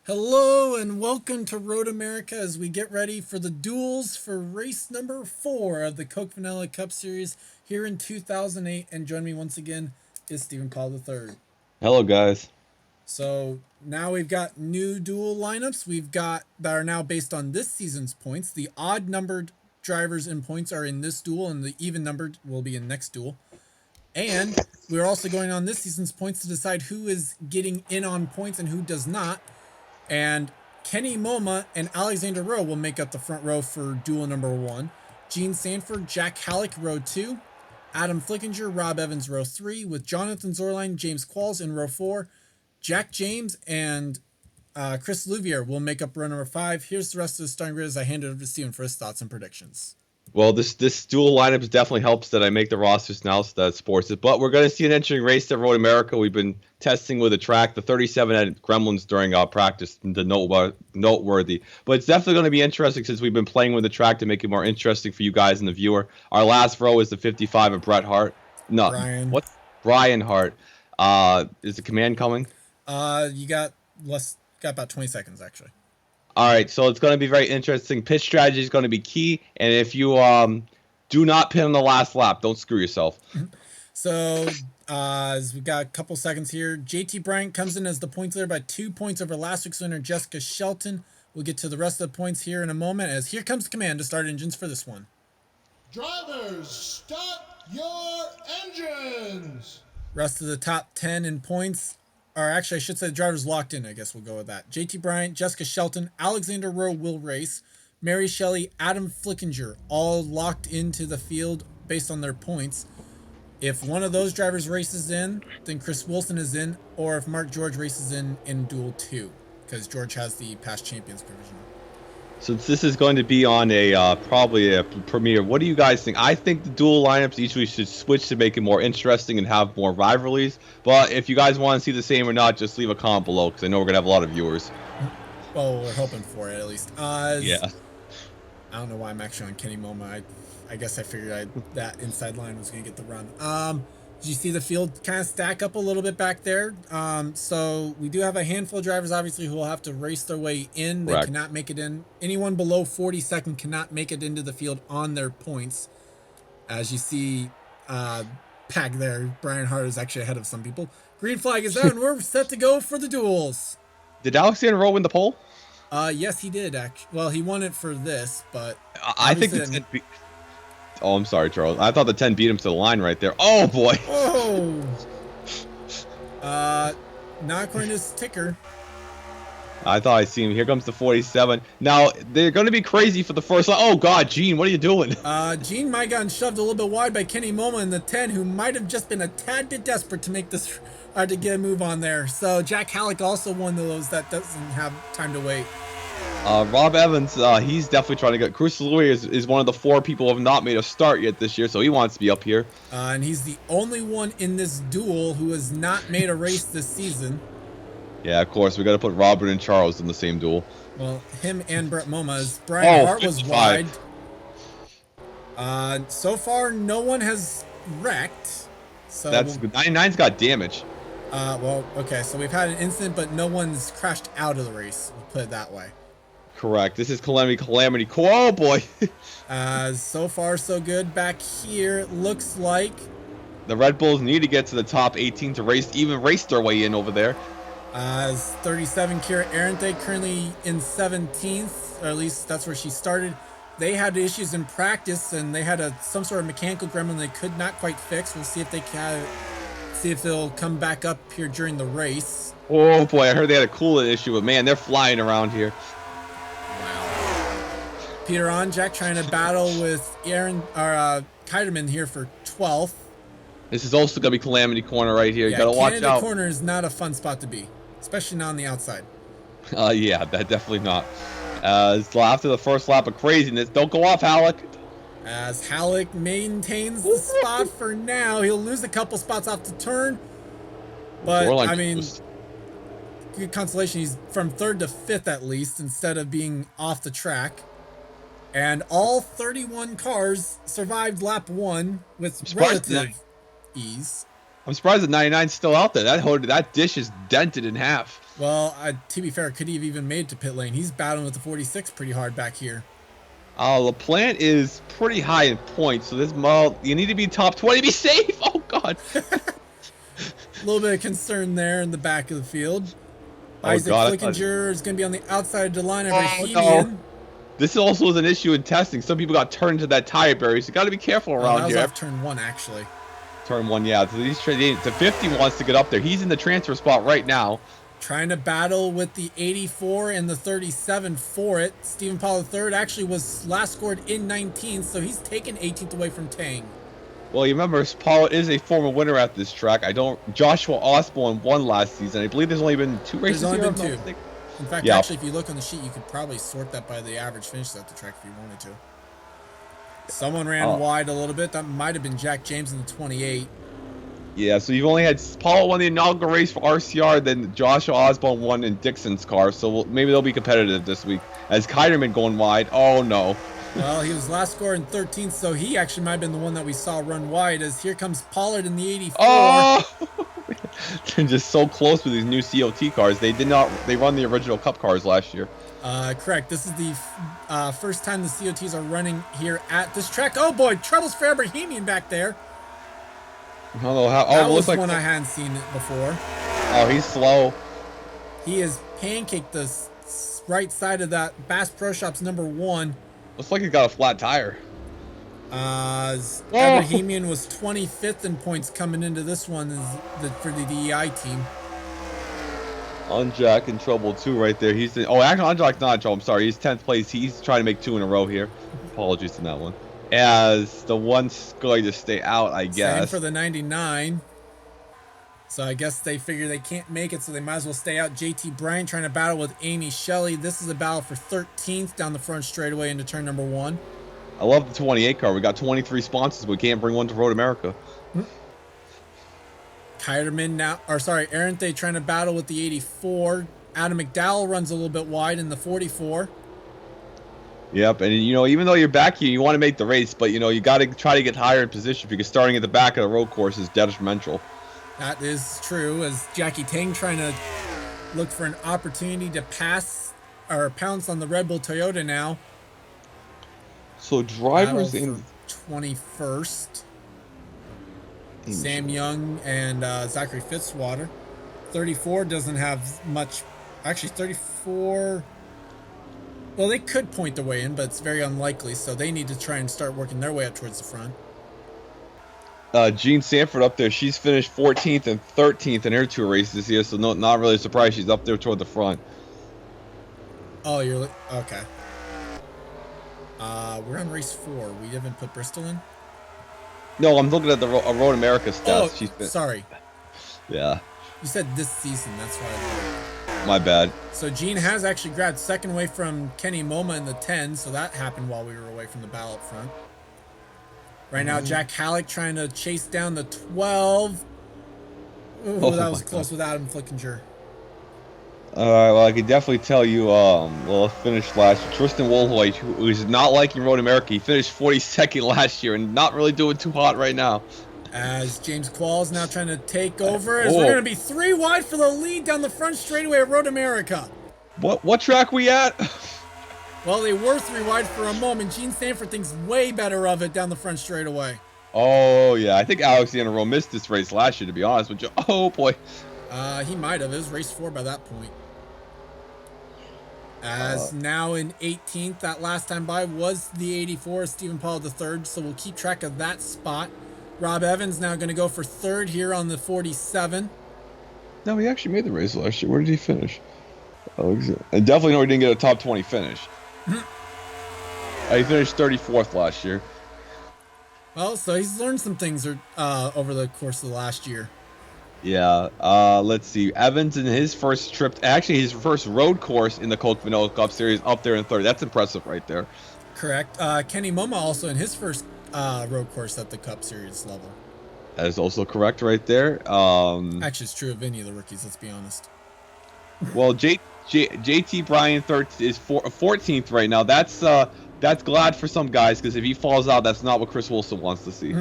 Hello and welcome to Road America as we get ready for the duels for race number 4 of the Coke Vanilla Cup Series here in 2008. And join me once again is Stephen Paul III. Hello, guys. So now we've got new duel lineups. We've got that are now based on this season's points. The odd numbered drivers in points are in this duel, and the even numbered will be in next duel. And we're also going on this season's points to decide who is getting in on points and who does not. And Kenny Moma and Alexander Rowe will make up the front row for duel number 1. Gene Sanford, Jack Halleck, row 2. Adam Flickinger, Rob Evans, row 3. With Jonathan Zorline, James Qualls in row 4. Jack James and Chris Louvier will make up row number 5. Here's the rest of the starting grid as I hand it over to Steven for his thoughts and predictions. Well, this dual lineup definitely helps that I make the rosters now, so that sports it. But we're going to see an interesting race at Road America. We've been testing with the track. The 37 had Gremlins during our practice, the noteworthy. But it's definitely going to be interesting since we've been playing with the track to make it more interesting for you guys and the viewer. Our last row is the 55 of Bret Hart. No, Brian. what? Brian Hart. Is the command coming? You got about 20 seconds actually. All right, so it's going to be very interesting. Pit strategy is going to be key, and if you do not pit on the last lap, don't screw yourself. So, as we got a couple seconds here, JT Bryant comes in as the points leader by 2 points over last week's winner Jessica Shelton. We'll get to the rest of the points here in a moment, as here comes the command to start engines for this one. Drivers, start your engines! Rest of the top 10 in points. Or actually, I should say the drivers locked in. I guess we'll go with that. JT Bryant, Jessica Shelton, Alexander Rowe will race. Mary Shelley, Adam Flickinger, all locked into the field based on their points. If one of those drivers races in, then Chris Wilson is in. Or if Mark George races in Duel 2, because George has the past champions provision. So this is going to be on a probably a premiere. What do you guys think? I think the dual lineups each week should switch to make it more interesting and have more rivalries. But if you guys want to see the same or not, just leave a comment below because I know we're gonna have a lot of viewers. Well, we're hoping for it at least. Yeah. I don't know why I'm actually on Kenny Moma. I guess I figured that inside line was gonna get the run. Did you see the field kind of stack up a little bit back there? So we do have a handful of drivers, obviously, who will have to race their way in. They Correct. cannot make it in. Anyone below 42nd cannot make it into the field on their points. As you see, Pag there, Brian Hart is actually ahead of some people. Green flag is out, and we're set to go for the duels. Did Alexander Rowe win the pole? Yes, he did. Actually, well, he won it for this, but I think the 10 beat. Oh, I'm sorry, Charles. I thought the 10 beat him to the line right there. Oh boy. Oh. Not according to his ticker. I thought I seen him. Here comes the 47. Now they're going to be crazy for the first line. Oh God, Gene, what are you doing? Gene might have gotten shoved a little bit wide by Kenny Moma in the 10, who might have just been a tad bit desperate to make this to get a move on there. So Jack Halleck also one of those that doesn't have time to wait. Rob Evans, he's definitely trying to get. Chris Louis is one of the 4 people who have not made a start yet this year, so he wants to be up here. And he's the only one in this duel who has not made a race this season. Yeah, of course, we got to put Robert and Charles in the same duel. Well, him and Brett Moma's. Brian Hart was 55. wide. So far, no one has wrecked. So That's 99's got damage. well, okay, so we've had an incident, but no one's crashed out of the race. We'll put it that way. Correct. This is Calamity. Oh boy. So far, so good. Back here, it looks like The Red Bulls need to get to the top 18 to race their way in over there. 37 Kira Arente currently in 17th, or at least that's where she started. They had issues in practice, and they had some sort of mechanical gremlin they could not quite fix. We'll see if they can, see if they'll come back up here during the race. Oh boy, I heard they had a coolant issue, but man, they're flying around here. Peter Onjak trying to battle with Keiderman here for 12th. This is also gonna be Calamity Corner right here. You Yeah, gotta watch Canada out. Corner is not a fun spot to be, especially not on the outside. Yeah, that definitely not. After the first lap of craziness, don't go off, Halleck. As Halleck maintains the spot for now, he'll lose a couple spots off the turn. But, Shoreline I mean, was- good consolation. He's from 3rd to 5th at least, instead of being off the track. And all 31 cars survived lap 1 with relative ease. I'm surprised that 99's still out there. That dish is dented in half. Well, to be fair, could he have even made to pit lane? He's battling with the 46 pretty hard back here. LaPlante is pretty high in points, so you need to be top 20 to be safe. Oh God. A little bit of concern there in the back of the field. Oh Isaac God. Flickinger is going to be on the outside of the line of Oh, Bohemian. no. This also is an issue in testing. Some people got turned into that tire barrier, so you got to be careful around that was here. off turn 1, actually. Turn 1, yeah. So the 50 wants to get up there. He's in the transfer spot right now. Trying to battle with the 84 and the 37 for it. Stephen Paul III actually was last scored in 19th, so he's taken 18th away from Tang. Well, you remember, Paul is a former winner at this track. Joshua Osborne won last season. I believe there's only been 2 races There's only here. been 2. In fact, yeah. Actually, if you look on the sheet, you could probably sort that by the average finishes at the track if you wanted to. Someone ran wide a little bit. That might have been Jack James in the 28. Yeah, so you've only had Paul won the inaugural race for RCR, then Joshua Osborne won in Dixon's car, so maybe they'll be competitive this week. As Kyderman going wide, oh no. Well, he was last scored in 13th, so he actually might have been the one that we saw run wide, as here comes Pollard in the 84. Oh! They're just so close with these new COT cars. They run the original Cup cars last year. Correct. This is the first time the COTs are running here at this track. Oh boy, troubles for Bohemian back there. I don't know how. That it was looks like one I hadn't seen it before. Oh, he's slow. He has pancaked the right side of that Bass Pro Shops #1. Looks like he's got a flat tire. Bohemian was 25th in points coming into this one for the DEI team. Unjack in trouble too, right there. Actually, Unjack's not in trouble. I'm sorry. He's 10th place. He's trying to make 2 in a row here. Apologies on that one. As the one's going to stay out, I guess. Same for the 99. So I guess they figure they can't make it, so they might as well stay out. JT Bryant trying to battle with Amy Shelley. This is a battle for 13th down the front straightaway into turn #1. I love the 28 car. We got 23 sponsors, but we can't bring one to Road America. Arente trying to battle with the 84. Adam McDowell runs a little bit wide in the 44. Yep, and even though you're back here, you want to make the race, but you got to try to get higher in position because starting at the back of the road course is detrimental. That is true, as Jackie Tang trying to look for an opportunity to pass or pounce on the Red Bull Toyota now. So drivers in 21st. Sam Young and Zachary Fitzwater. 34 doesn't have much. Actually, 34. Well, they could point their way in, but it's very unlikely, so they need to try and start working their way up towards the front. Jean Sanford up there, she's finished 14th and 13th in her 2 races this year, so not really surprised she's up there toward the front. Oh, you're okay. We're on race 4. We haven't put Bristol in? No, I'm looking at the Road America stats. Oh, sorry. Yeah. You said this season, that's why. My bad. So Gene has actually grabbed second away from Kenny Moma in the 10, so that happened while we were away from the battle up front. Right now, Jack Halleck trying to chase down the 12. Ooh, that was close with Adam Flickinger. Well, I can definitely tell you, finished last year. Tristan Wolhoy, who is not liking Road America, he finished 42nd last year and not really doing too hot right now. As James Qualls now trying to take over, as we're going to be 3 wide for the lead down the front straightaway at Road America. What track we at? Well, they were 3 wide for a moment. Gene Sanford thinks way better of it down the front straightaway. Oh, yeah. I think Alexander Rowe missed this race last year, to be honest with you. Oh, boy. He might have. It was race 4 by that point. As now in 18th, that last time by was the 84, Stephen Paul III, so we'll keep track of that spot. Rob Evans now going to go for 3rd here on the 47. No, he actually made the race last year. Where did he finish? I definitely know he didn't get a top 20 finish. He finished 34th last year. Well, so he's learned some things over the course of the last year. Yeah, let's see. Evans in his first trip, actually his first road course in the Coke Vanilla Cup Series, up there in 3rd. That's impressive right there. Correct. Kenny Moma also in his first road course at the Cup Series level. That is also correct right there. Actually, it's true of any of the rookies, let's be honest. Well, JT Bryan is 14th right now. That's glad for some guys, because if he falls out, that's not what Chris Wilson wants to see.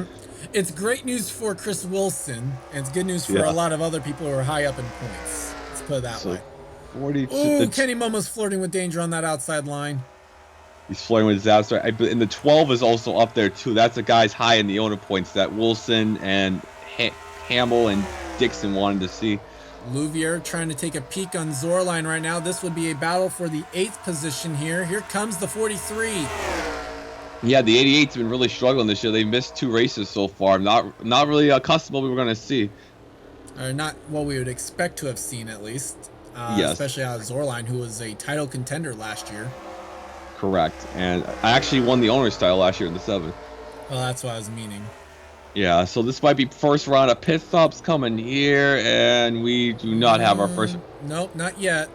It's great news for Chris Wilson, and it's good news for a lot of other people who are high up in points. Let's put it that way. 42. Ooh, Kenny Momo's flirting with danger on that outside line. He's flirting with disaster. And the 12 is also up there too. That's the guys high in the owner points that Wilson and Hamill and Dixon wanted to see. Louvier trying to take a peek on Zorline right now. This would be a battle for the 8th position here. Here comes the 43. Yeah, the 88's been really struggling this year. They missed 2 races so far. Not really accustomed to what we were going to see. Or not what we would expect to have seen, at least. Yes. Especially out of Zorline, who was a title contender last year. Correct. And I actually won the owner's title last year in the 7. Well, that's what I was meaning. Yeah, so this might be first round of pit stops coming here, and we do not have our first. Nope, not yet.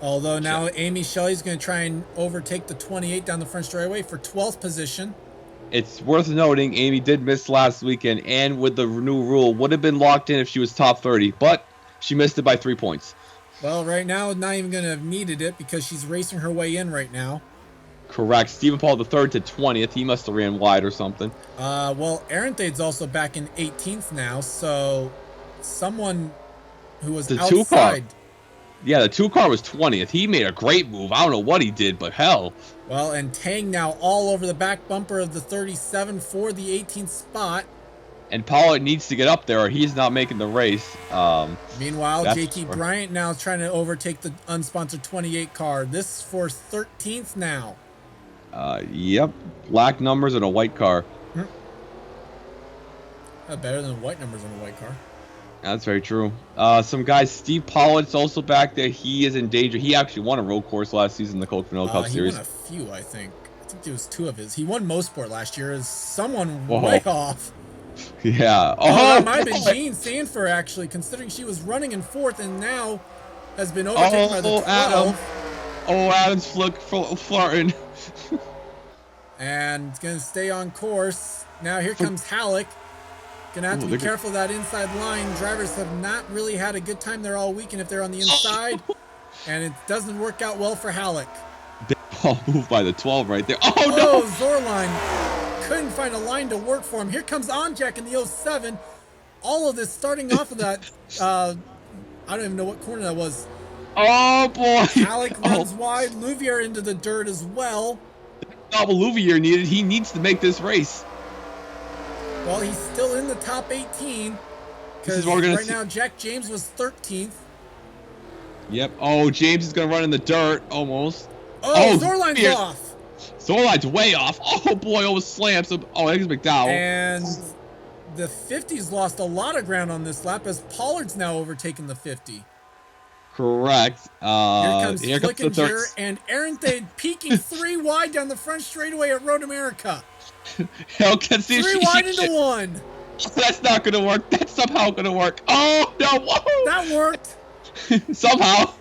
Although now Amy Shelley's going to try and overtake the 28 down the front straightaway for 12th position. It's worth noting Amy did miss last weekend, and with the new rule, would have been locked in if she was top 30, but she missed it by 3 points. Well, right now, not even going to have needed it because she's racing her way in right now. Correct. Stephen Paul the third to 20th. He must have ran wide or something. Well, Arentheid's also back in 18th now, so someone who was outside. 2 car. Yeah, the 2 car was 20th. He made a great move. I don't know what he did, but hell. Well, and Tang now all over the back bumper of the 37 for the 18th spot. And Pollard needs to get up there or he's not making the race. Meanwhile, JT Bryant now trying to overtake the unsponsored 28 car. This for 13th now. Yep. Black numbers and a white car. Better than white numbers on a white car. That's very true. Some guys, Steve Pollitt's also back there. He is in danger. He actually won a road course last season in the Coke Vanilla Cup Series. He won a few, I think. I think it was 2 of his. He won Mosport last year as someone way off. Yeah. That might have been Jean Sanford, actually, considering she was running in 4th and now has been overtaken by the 12. Adam. Adam's flirting. And going to stay on course. Now here comes Halleck. Going to have to be careful of that inside line. Drivers have not really had a good time there all weekend if they're on the inside. And it doesn't work out well for Halleck. Big ball move by the 12 right there. Oh, no! Zorline couldn't find a line to work for him. Here comes Onjak in the 07. All of this starting off of that, I don't even know what corner that was. Oh, boy! Halleck runs wide. Louvier into the dirt as well. Not what Louvier needed. He needs to make this race. Well, he's still in the top 18 because right now Jack James was 13th. Yep. Oh, James is going to run in the dirt almost. Oh, Zorline's off. Zorline's way off. Oh, boy, almost slams him. Oh, there's McDowell. And the 50's lost a lot of ground on this lap as Pollard's now overtaken the 50. Correct. Here comes Flickinger and Arentheid peeking 3 wide down the front straightaway at Road America. Hell, can see 3 wide into 1. That's not going to work. That's somehow going to work. Oh, no. Whoa. That worked. Somehow.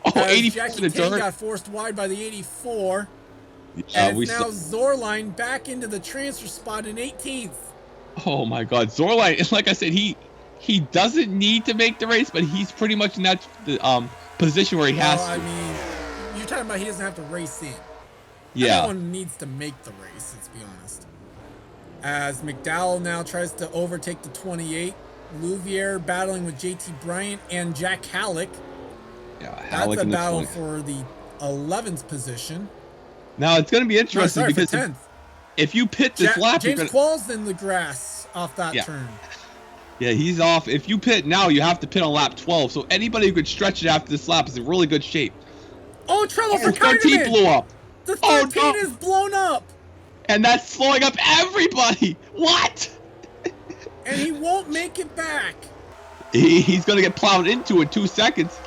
Oh, 84 Jackie King got forced wide by the 84. And it's now Zorline back into the transfer spot in 18th. Oh, my God. Zorline, like I said, he doesn't need to make the race, but he's pretty much in that position where he has to. I mean, you're talking about he doesn't have to race in. Yeah. Everyone needs to make the race, let's be honest. As McDowell now tries to overtake the 28. Louvier battling with JT Bryant and Jack Halleck. Yeah, Halleck. That's a battle for the 11th position. Now, it's going to be interesting because 10th. If you pit this lap, James Quall's in the grass off that turn. Yeah, he's off. If you pit now, you have to pit on lap 12. So anybody who could stretch it after this lap is in really good shape. Oh, trouble for 13 blew up. The 13 is blown up. And that's slowing up everybody. What? And he won't make it back. He's going to get plowed into in 2 seconds.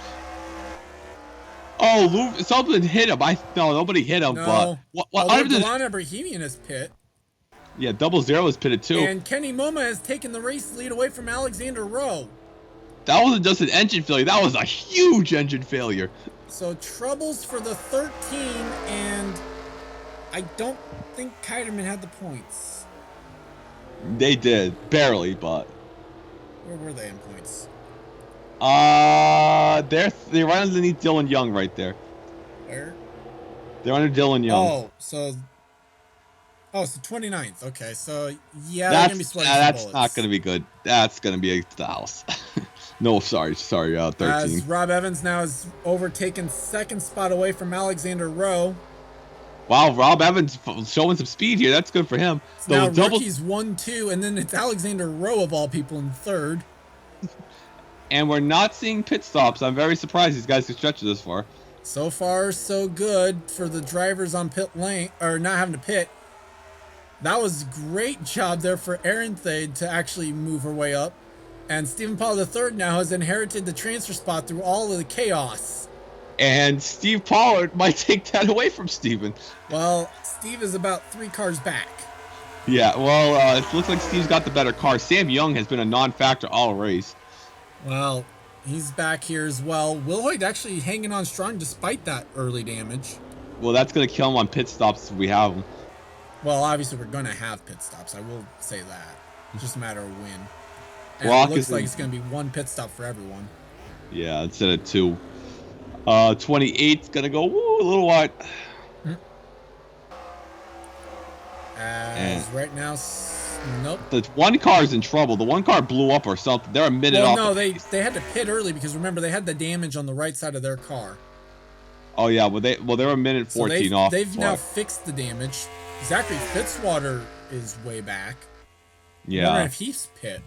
Oh, something hit him. No, nobody hit him. No. But Delana Bohemian is pit. Yeah, 00 is pitted too. And Kenny Moma has taken the race lead away from Alexander Rowe. That wasn't just an engine failure. That was a huge engine failure. So troubles for the 13, and I don't think Keiderman had the points. They did. Barely, but. Where were they in points? They're right underneath Dylan Young right there. Where? They're under Dylan Young. Oh, so 29th. Okay, so yeah, they're going to be sweating that's bullets. not going to be good. That's going to be to the house. No, sorry, 13. As Rob Evans now is overtaken second spot away from Alexander Rowe. Wow, Rob Evans showing some speed here. That's good for him. It's now rookies 1-2, and then it's Alexander Rowe of all people in third. And we're not seeing pit stops. I'm very surprised these guys can stretch it this far. So far, so good for the drivers on pit lane, or not having to pit. That was a great job there for Erin Thade to actually move her way up. And Stephen Paul III now has inherited the transfer spot through all of the chaos. And Steve Pollard might take that away from Steven. Well, Steve is about 3 cars back. Yeah, well, it looks like Steve's got the better car. Sam Young has been a non-factor all race. Well, he's back here as well. Wilhoit actually hanging on strong despite that early damage. Well, that's going to kill him on pit stops if we have him. Well, obviously we're going to have pit stops. I will say that. It's just a matter of when. And Brock it looks like it's going to be 1 pit stop for everyone. Yeah, instead of 2. 28's going to go a little wide. As right now, nope. The one car's in trouble. The one car blew up or something. They're a minute off. No, they had to pit early because remember they had the damage on the right side of their car. Oh yeah, they're a minute 14 off. They've now fixed the damage. Zachary Fitzwater is way back. Yeah. I wonder if he's pit.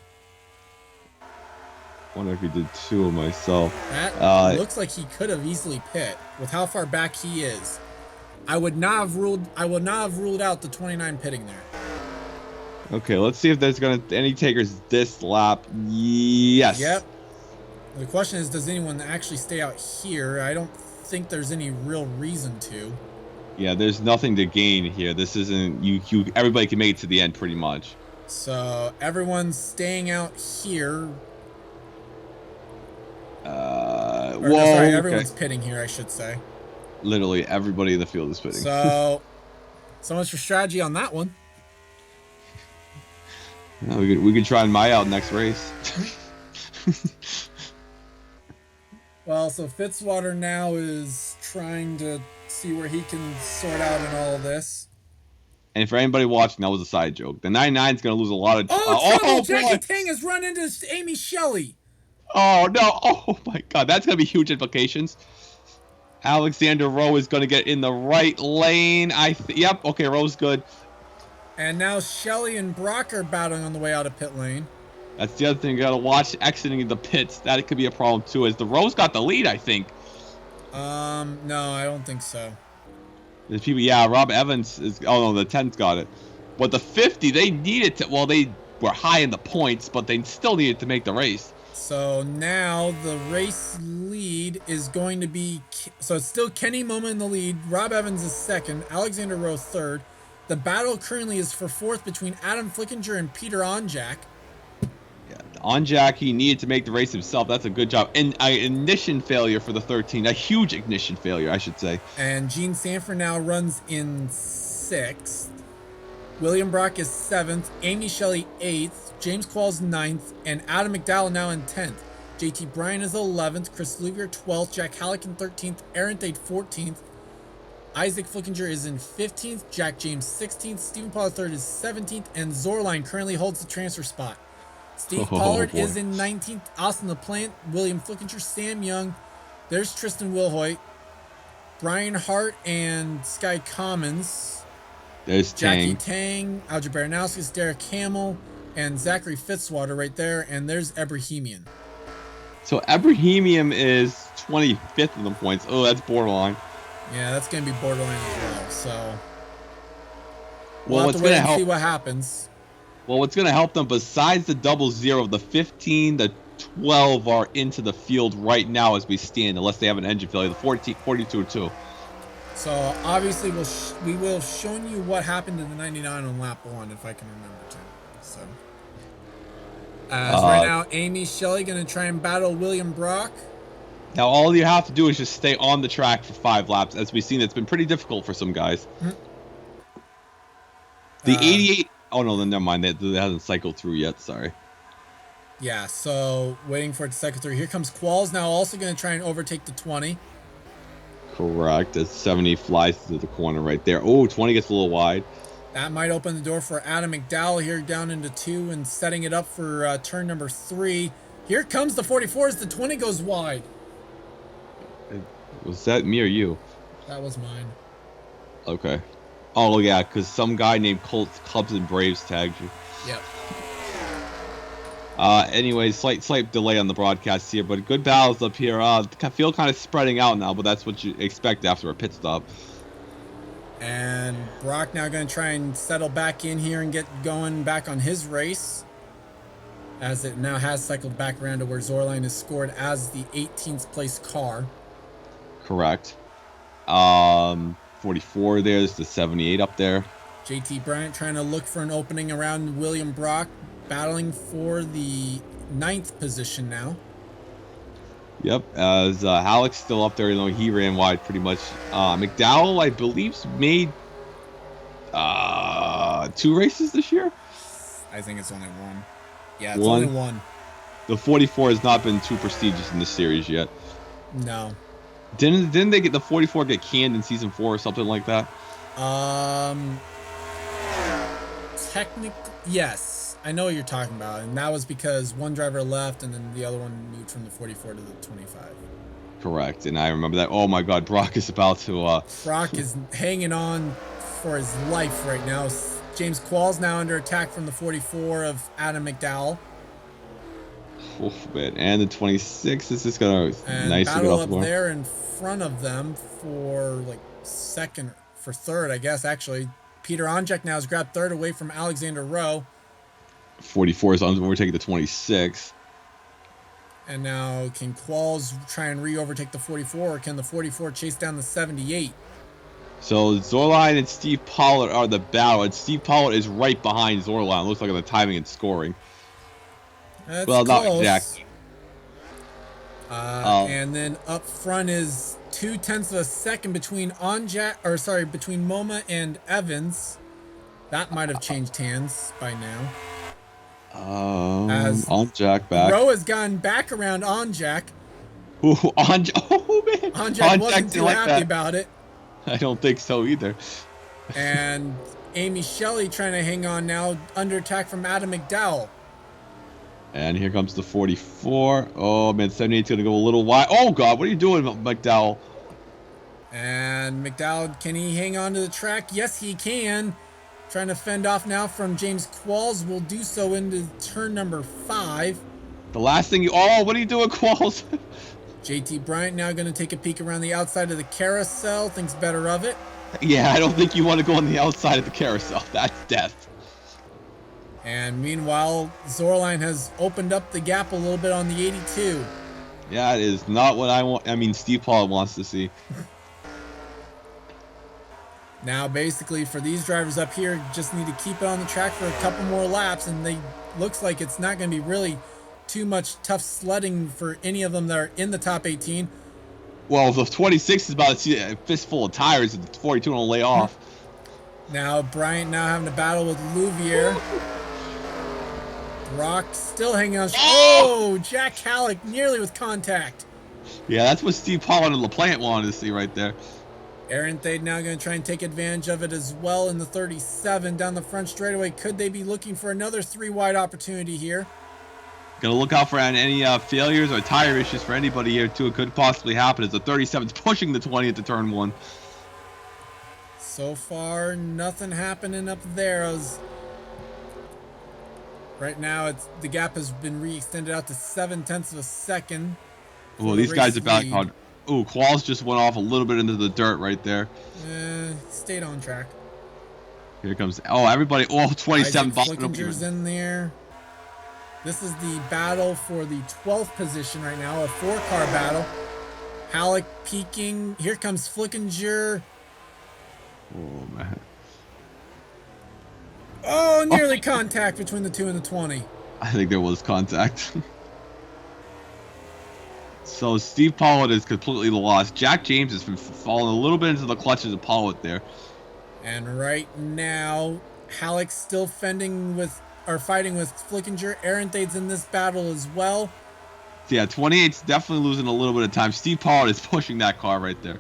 Wonder if he did 2 of myself. That looks like he could have easily pit with how far back he is. I would not have ruled out the 29 pitting there. Okay, let's see if there's any takers this lap. Yes. Yep. The question is, does anyone actually stay out here? I don't think there's any real reason to. Yeah, there's nothing to gain here. This isn't everybody can make it to the end pretty much. So everyone's staying out here. Everyone's pitting here, I should say. Literally everybody in the field is pitting. So much for strategy on that one. Yeah, we could try and my out next race. Well, so Fitzwater now is trying to see where he can sort out in all of this. And for anybody watching, that was a side joke. The 99's going to lose a lot of... trouble! Jackie Tang has run into Amy Shelley. Oh, no. Oh, my God. That's going to be huge implications. Alexander Rowe is going to get in the right lane. Yep. Okay, Rowe's good. And now Shelley and Brock are battling on the way out of pit lane. That's the other thing. You got to watch exiting the pits. That could be a problem, too, as the Rowe's got the lead, I think. No, I don't think so. There's people, Rob Evans is, oh no, the 10's got it. But the 50, they needed to, well, they were high in the points, but they still needed to make the race. So now the race lead is going to be, so it's still Kenny Moma in the lead, Rob Evans is second, Alexander Rowe third. The battle currently is for fourth between Adam Flickinger and Peter Onjak. Yeah, Onjak, he needed to make the race himself. That's a good job. And an ignition failure for the 13, a huge ignition failure, I should say. And Gene Sanford now runs in sixth. William Brock is seventh, Amy Shelley eighth, James Qualls ninth, and Adam McDowell now in 10th. JT Bryan is 11th, Chris Luvier 12th, Jack Hallican 13th, Aaron Thade 14th, Isaac Flickinger is in 15th, Jack James 16th, Stephen Pollard third is 17th, and Zorline currently holds the transfer spot. Steve Pollard is in 19th, Austin LaPlante, William Flickinger, Sam Young, there's Tristan Wilhoit, Brian Hart and Sky Commons. There's Jackie Tang, Alger Baranowskis, Derek Hamill, and Zachary Fitzwater right there, and there's Ebrahimian. So Ebrahimian is 25th in the points. Oh, that's borderline. Yeah, that's going to be borderline as well, so we'll have to wait and see what happens. Well, what's going to help them, besides the 00, the 15, the 12 are into the field right now as we stand, unless they have an engine failure, the 42-2. So obviously we will have shown you what happened to the 99 on lap 1 if I can remember to. So right now, Amy Shelley going to try and battle William Brock. Now all you have to do is just stay on the track for 5 laps. As we've seen, it's been pretty difficult for some guys. The 88. Oh no, then never mind. That hasn't cycled through yet. Sorry. Yeah. So waiting for it to cycle through. Here comes Qualls now, also going to try and overtake the 20. Correct. As 70 flies to the corner right there. Oh, 20 gets a little wide. That might open the door for Adam McDowell here down into 2 and setting it up for turn number 3. Here comes the 44 as the 20 goes wide. Was that me or you? That was mine. Okay. Oh, yeah, because some guy named Colts, Cubs, and Braves tagged you. Yep. Anyway, slight delay on the broadcast here, but good battles up here. I feel kind of spreading out now, but that's what you expect after a pit stop. And Brock now going to try and settle back in here and get going back on his race, as it now has cycled back around to where Zorline is scored as the 18th place car. Correct. 44 there's the 78 up there. JT Bryant trying to look for an opening around William Brock, battling for the 9th position now. Yep, as Halleck's still up there, he ran wide pretty much. McDowell, I believe, made 2 races this year. I think it's only one. Yeah, it's One? only one. The 44 has not been too prestigious in this series yet. No. Didn't they get the 44 get canned in season 4 or something like that? Technically, yes. I know what you're talking about, and that was because one driver left, and then the other one moved from the 44 to the 25. Correct, and I remember that. Oh my God, Brock is about to. Brock is hanging on for his life right now. James Qualls now under attack from the 44 of Adam McDowell. Oh man, and the 26 is just gonna And nicely get battle off up the bar. there in front of them for like third, I guess. Actually, Peter Onjek now has grabbed third away from Alexander Rowe. 44 is overtaking the 26. And now can Qualls try and re-overtake the 44, or can the 44 chase down the 78? So Zorline and Steve Pollard are the battle, and Steve Pollard is right behind Zorline. Looks like on the timing and scoring. That's well, close. not exactly. And then up front is 0.2 of a second between between MoMA and Evans. That might have changed hands by now. As on Jack back. Rowe has gone back around on Jack. Ooh, on oh man. On Jack wasn't too like happy that. about it. I don't think so either. And Amy Shelley trying to hang on now, under attack from Adam McDowell. And here comes the 44. Oh man, 78's gonna go a little wide. Oh God, what are you doing, McDowell? And McDowell, can he hang on to the track? Yes, he can. Trying to fend off now from James Qualls. Will do so into turn number 5. The last thing what are you doing, Qualls? JT Bryant now going to take a peek around the outside of the carousel. Thinks better of it. Yeah, I don't think you want to go on the outside of the carousel. That's death. And meanwhile, Zorline has opened up the gap a little bit on the 82. Yeah, it is not what I want. I mean, Steve Pollard wants to see. Now, basically, for these drivers up here, just need to keep it on the track for a couple more laps, and looks like it's not going to be really too much tough sledding for any of them that are in the top 18. Well, the 26 is about to see a fistful of tires, and the 42 will lay off. Now, Bryant now having to battle with Louvier. Brock still hanging on. Oh, Jack Halleck nearly with contact. Yeah, that's what Steve Pollard and LaPlante wanted to see right there. Aaron Thade now going to try and take advantage of it as well in the 37 down the front straightaway. Could they be looking for another 3-wide opportunity here? Gonna look out for any failures or tire issues for anybody here too. It could possibly happen as the 37's pushing the 20 into turn 1. So far, nothing happening up there. Right now, the gap has been re-extended out to 0.7 of a second. Oh, these guys are back on. Ooh, Qualls just went off a little bit into the dirt right there. Stayed on track. Here comes. Oh, everybody. Oh, 27. Flickinger's in there. This is the battle for the 12th position right now, a 4-car battle. Halleck peaking. Here comes Flickinger. Oh, man. Oh, nearly contact between the 2 and the 20. I think there was contact. So Steve Pollard is completely lost. Jack James has been falling a little bit into the clutches of Pollard there. And right now, Halleck's still fighting with Flickinger. Aaron Thade's in this battle as well. Yeah, 28's definitely losing a little bit of time. Steve Pollard is pushing that car right there.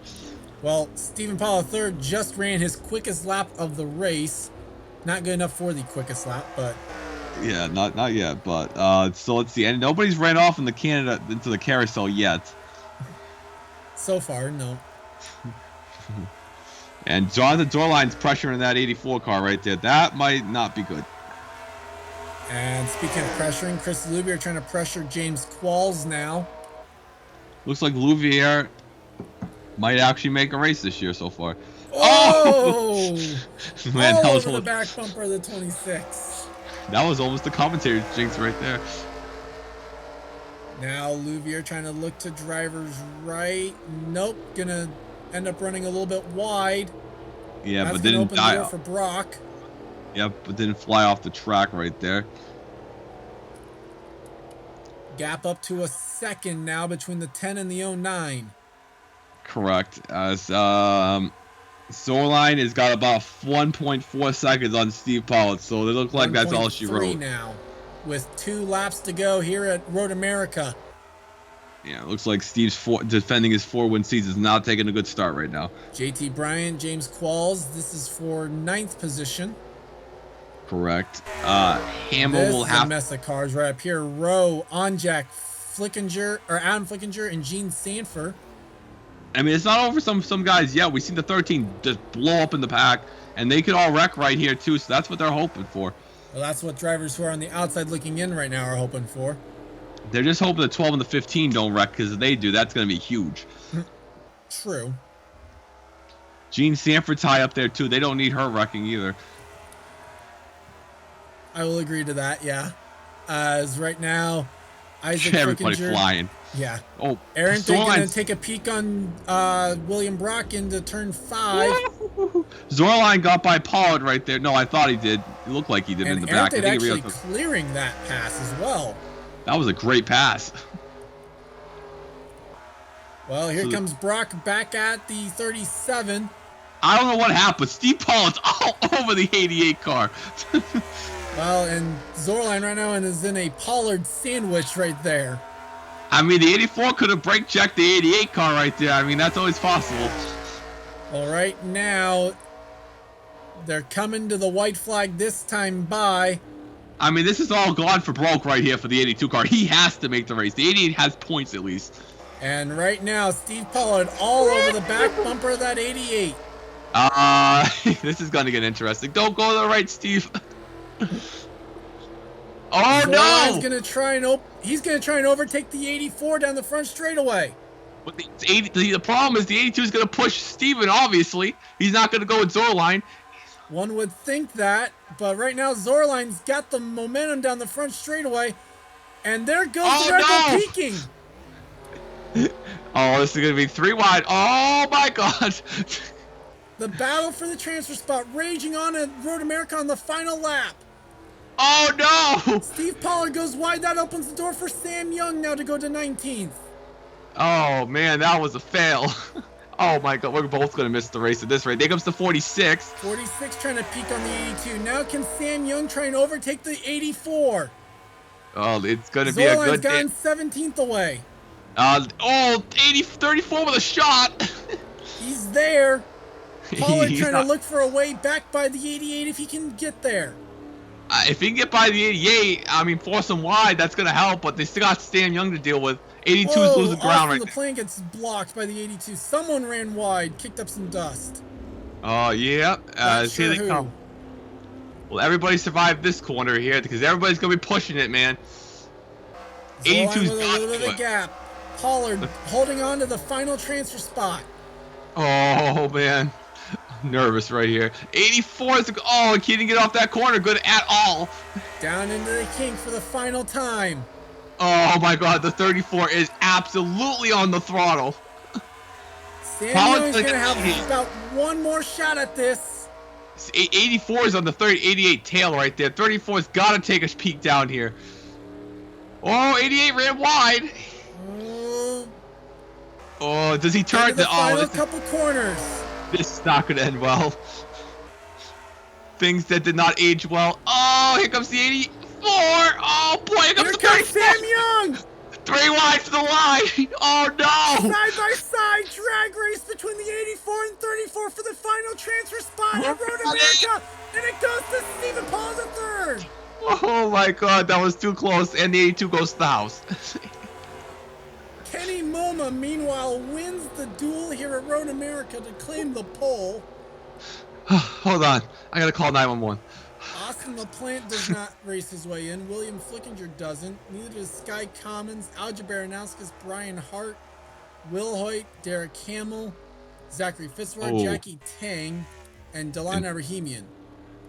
Well, Stephen Pollard third just ran his quickest lap of the race. Not good enough for the quickest lap, but Yeah, not yet, but so let's see. And nobody's ran off into the carousel yet. So far, no. And Jonathan Dorline's pressuring that 84 car right there. That might not be good. And speaking of pressuring, Chris Louvier trying to pressure James Qualls now. Looks like Louvier might actually make a race this year so far. Oh! Man, all that was over the back bumper of the 26. That was almost the commentator's jinx right there. Now Louvier trying to look to drivers right. Nope, gonna end up running a little bit wide. Yeah, That's but gonna didn't open the die. door for Brock. Yep, but didn't fly off the track right there. Gap up to a second now between the 10 and the 09. Correct. As Zorline has got about 1.4 seconds on Steve Pollard, so they look like that's all she wrote. Now, with 2 laps to go here at Road America. Yeah, it looks like Steve's defending his 4-win season is not taking a good start right now. JT Bryant, James Qualls, this is for 9th position. Correct. Hamill will have a mess of cars right up here. Rowe, Onjak, Flickinger, or Adam Flickinger, and Gene Sanford. I mean, it's not over some guys yet. We've seen the 13 just blow up in the pack, and they could all wreck right here too. So that's what they're hoping for. Well, that's what drivers who are on the outside looking in right now are hoping for. They're just hoping the 12 and the 15 don't wreck, because if they do, that's going to be huge. True. Gene Sanford's high up there too. They don't need her wrecking either. I will agree to that, yeah. As right now, Isaac Everybody Flickinger, flying. Yeah. Oh, Aaron going to take a peek on William Brock into turn 5. Zorline got by Pollard right there. No, I thought he did. It looked like he did in the back. And actually clearing that pass as well. That was a great pass. Well, here comes Brock back at the 37. I don't know what happened. Steve Pollard's all over the 88 car. Well, and Zorline right now is in a Pollard sandwich right there. I mean, the 84 could have brake checked the 88 car right there. I mean, that's always possible. Well, right now, they're coming to the white flag this time by. I mean, this is all gone for broke right here for the 82 car. He has to make the race. The 88 has points at least. And right now, Steve Pollard all over the back bumper of that 88. This is going to get interesting. Don't go to the right, Steve. Oh Zorline's no! He's gonna try and overtake the 84 down the front straightaway. But the problem is the 82 is gonna push Steven. Obviously, he's not gonna go with Zorline. One would think that, but right now Zorline's got the momentum down the front straightaway, and there goes the Red Bull peaking. Oh, this is gonna be 3 wide. Oh my God! The battle for the transfer spot raging on at Road America on the final lap. Oh no! Steve Pollard goes wide. That opens the door for Sam Young now to go to 19th. Oh man, that was a fail. Oh my God, we're both gonna miss the race at this rate. There comes the 46. 46 trying to peek on the 82. Now can Sam Young try and overtake the 84? Oh, it's gonna be a good day. Zorline's gotten 17th away. 34 with a shot. He's there. Pollard trying to look for a way back by the 88 if he can get there. If he can get by the 88, I mean, force him wide, that's going to help, but they still got Stan Young to deal with. 82 is losing ground right now. The plane gets blocked by the 82. Someone ran wide, kicked up some dust. Oh, yeah. Here they come. Well, everybody survived this corner here because everybody's going to be pushing it, man. 82's got a little bit of a gap. Pollard holding on to the final transfer spot. Oh, man. Nervous right here. 84 is he didn't get off that corner good at all. Down into the kink for the final time. Oh my God, the 34 is absolutely on the throttle. Sam Young's gonna have about one more shot at this. 84 is on the 88 tail right there. 34's gotta take a peek down here. Oh, 88 ran wide. Oh, does he turn the final couple corners? This is not going to end well. Things that did not age well. Oh, here comes the 84. Oh, boy, here comes the 34. Sam Young. 3 wide to the line. Oh, no. Side-by-side drag race between the 84 and 34 for the final transfer spot at Road America. And it goes to Stephen Paul the third. Oh my God, that was too close, and the 82 goes to the house. Kenny Moma, meanwhile, wins the duel here at Road America to claim the pole. Hold on, I gotta call 911. Austin LaPlante does not race his way in. William Flickinger doesn't. Neither does Sky Commons, Alja Baranowskis, Brian Hart, Will Hoyt, Derek Hamill, Zachary Fitzwater, Jackie Tang, and Delana Rahimian.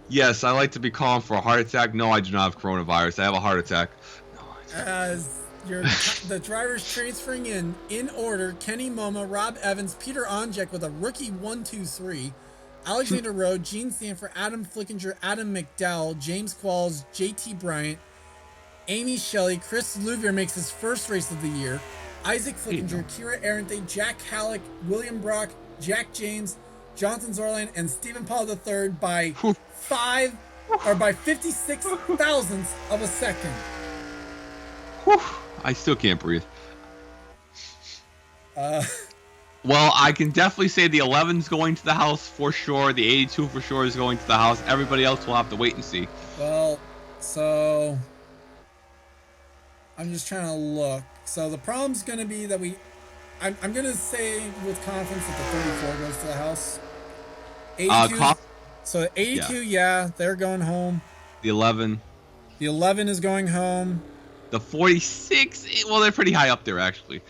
Yes, I like to be calm for a heart attack. No, I do not have coronavirus. I have a heart attack. As the drivers transferring in order, Kenny Moma, Rob Evans, Peter Onjek with a rookie 1-2-3, Alexander Rowe, Gene Sanford, Adam Flickinger, Adam McDowell, James Qualls, JT Bryant, Amy Shelley, Chris Louvier makes his first race of the year, Isaac Flickinger, Kira Arente, Jack Halleck, William Brock, Jack James, Jonathan Zorland, and Stephen Paul III by 56 thousandths of a second. Whew, I still can't breathe. Well, I can definitely say the 11's going to the house for sure. The 82 for sure is going to the house. Everybody else will have to wait and see. Well, so I'm just trying to look. So the problem's going to be that I'm going to say with confidence that the 34 goes to the house. 82. So 82, yeah, they're going home. The 11. The 11 is going home. The 46, well, they're pretty high up there, actually.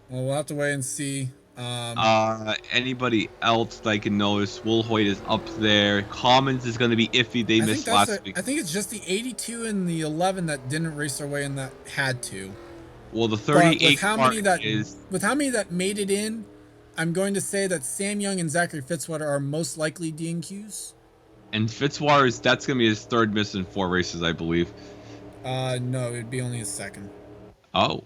Well, we'll have to wait and see. Anybody else that I can notice? Will Hoyt is up there. Commons is going to be iffy. They missed last week. I think it's just the 82 and the 11 that didn't race their way in that had to. Well, the 38 with how many that made it in, I'm going to say that Sam Young and Zachary Fitzwater are most likely DNQs. And Fitzwater, that's going to be his third miss in 4 races, I believe. No, it'd be only his second. Oh.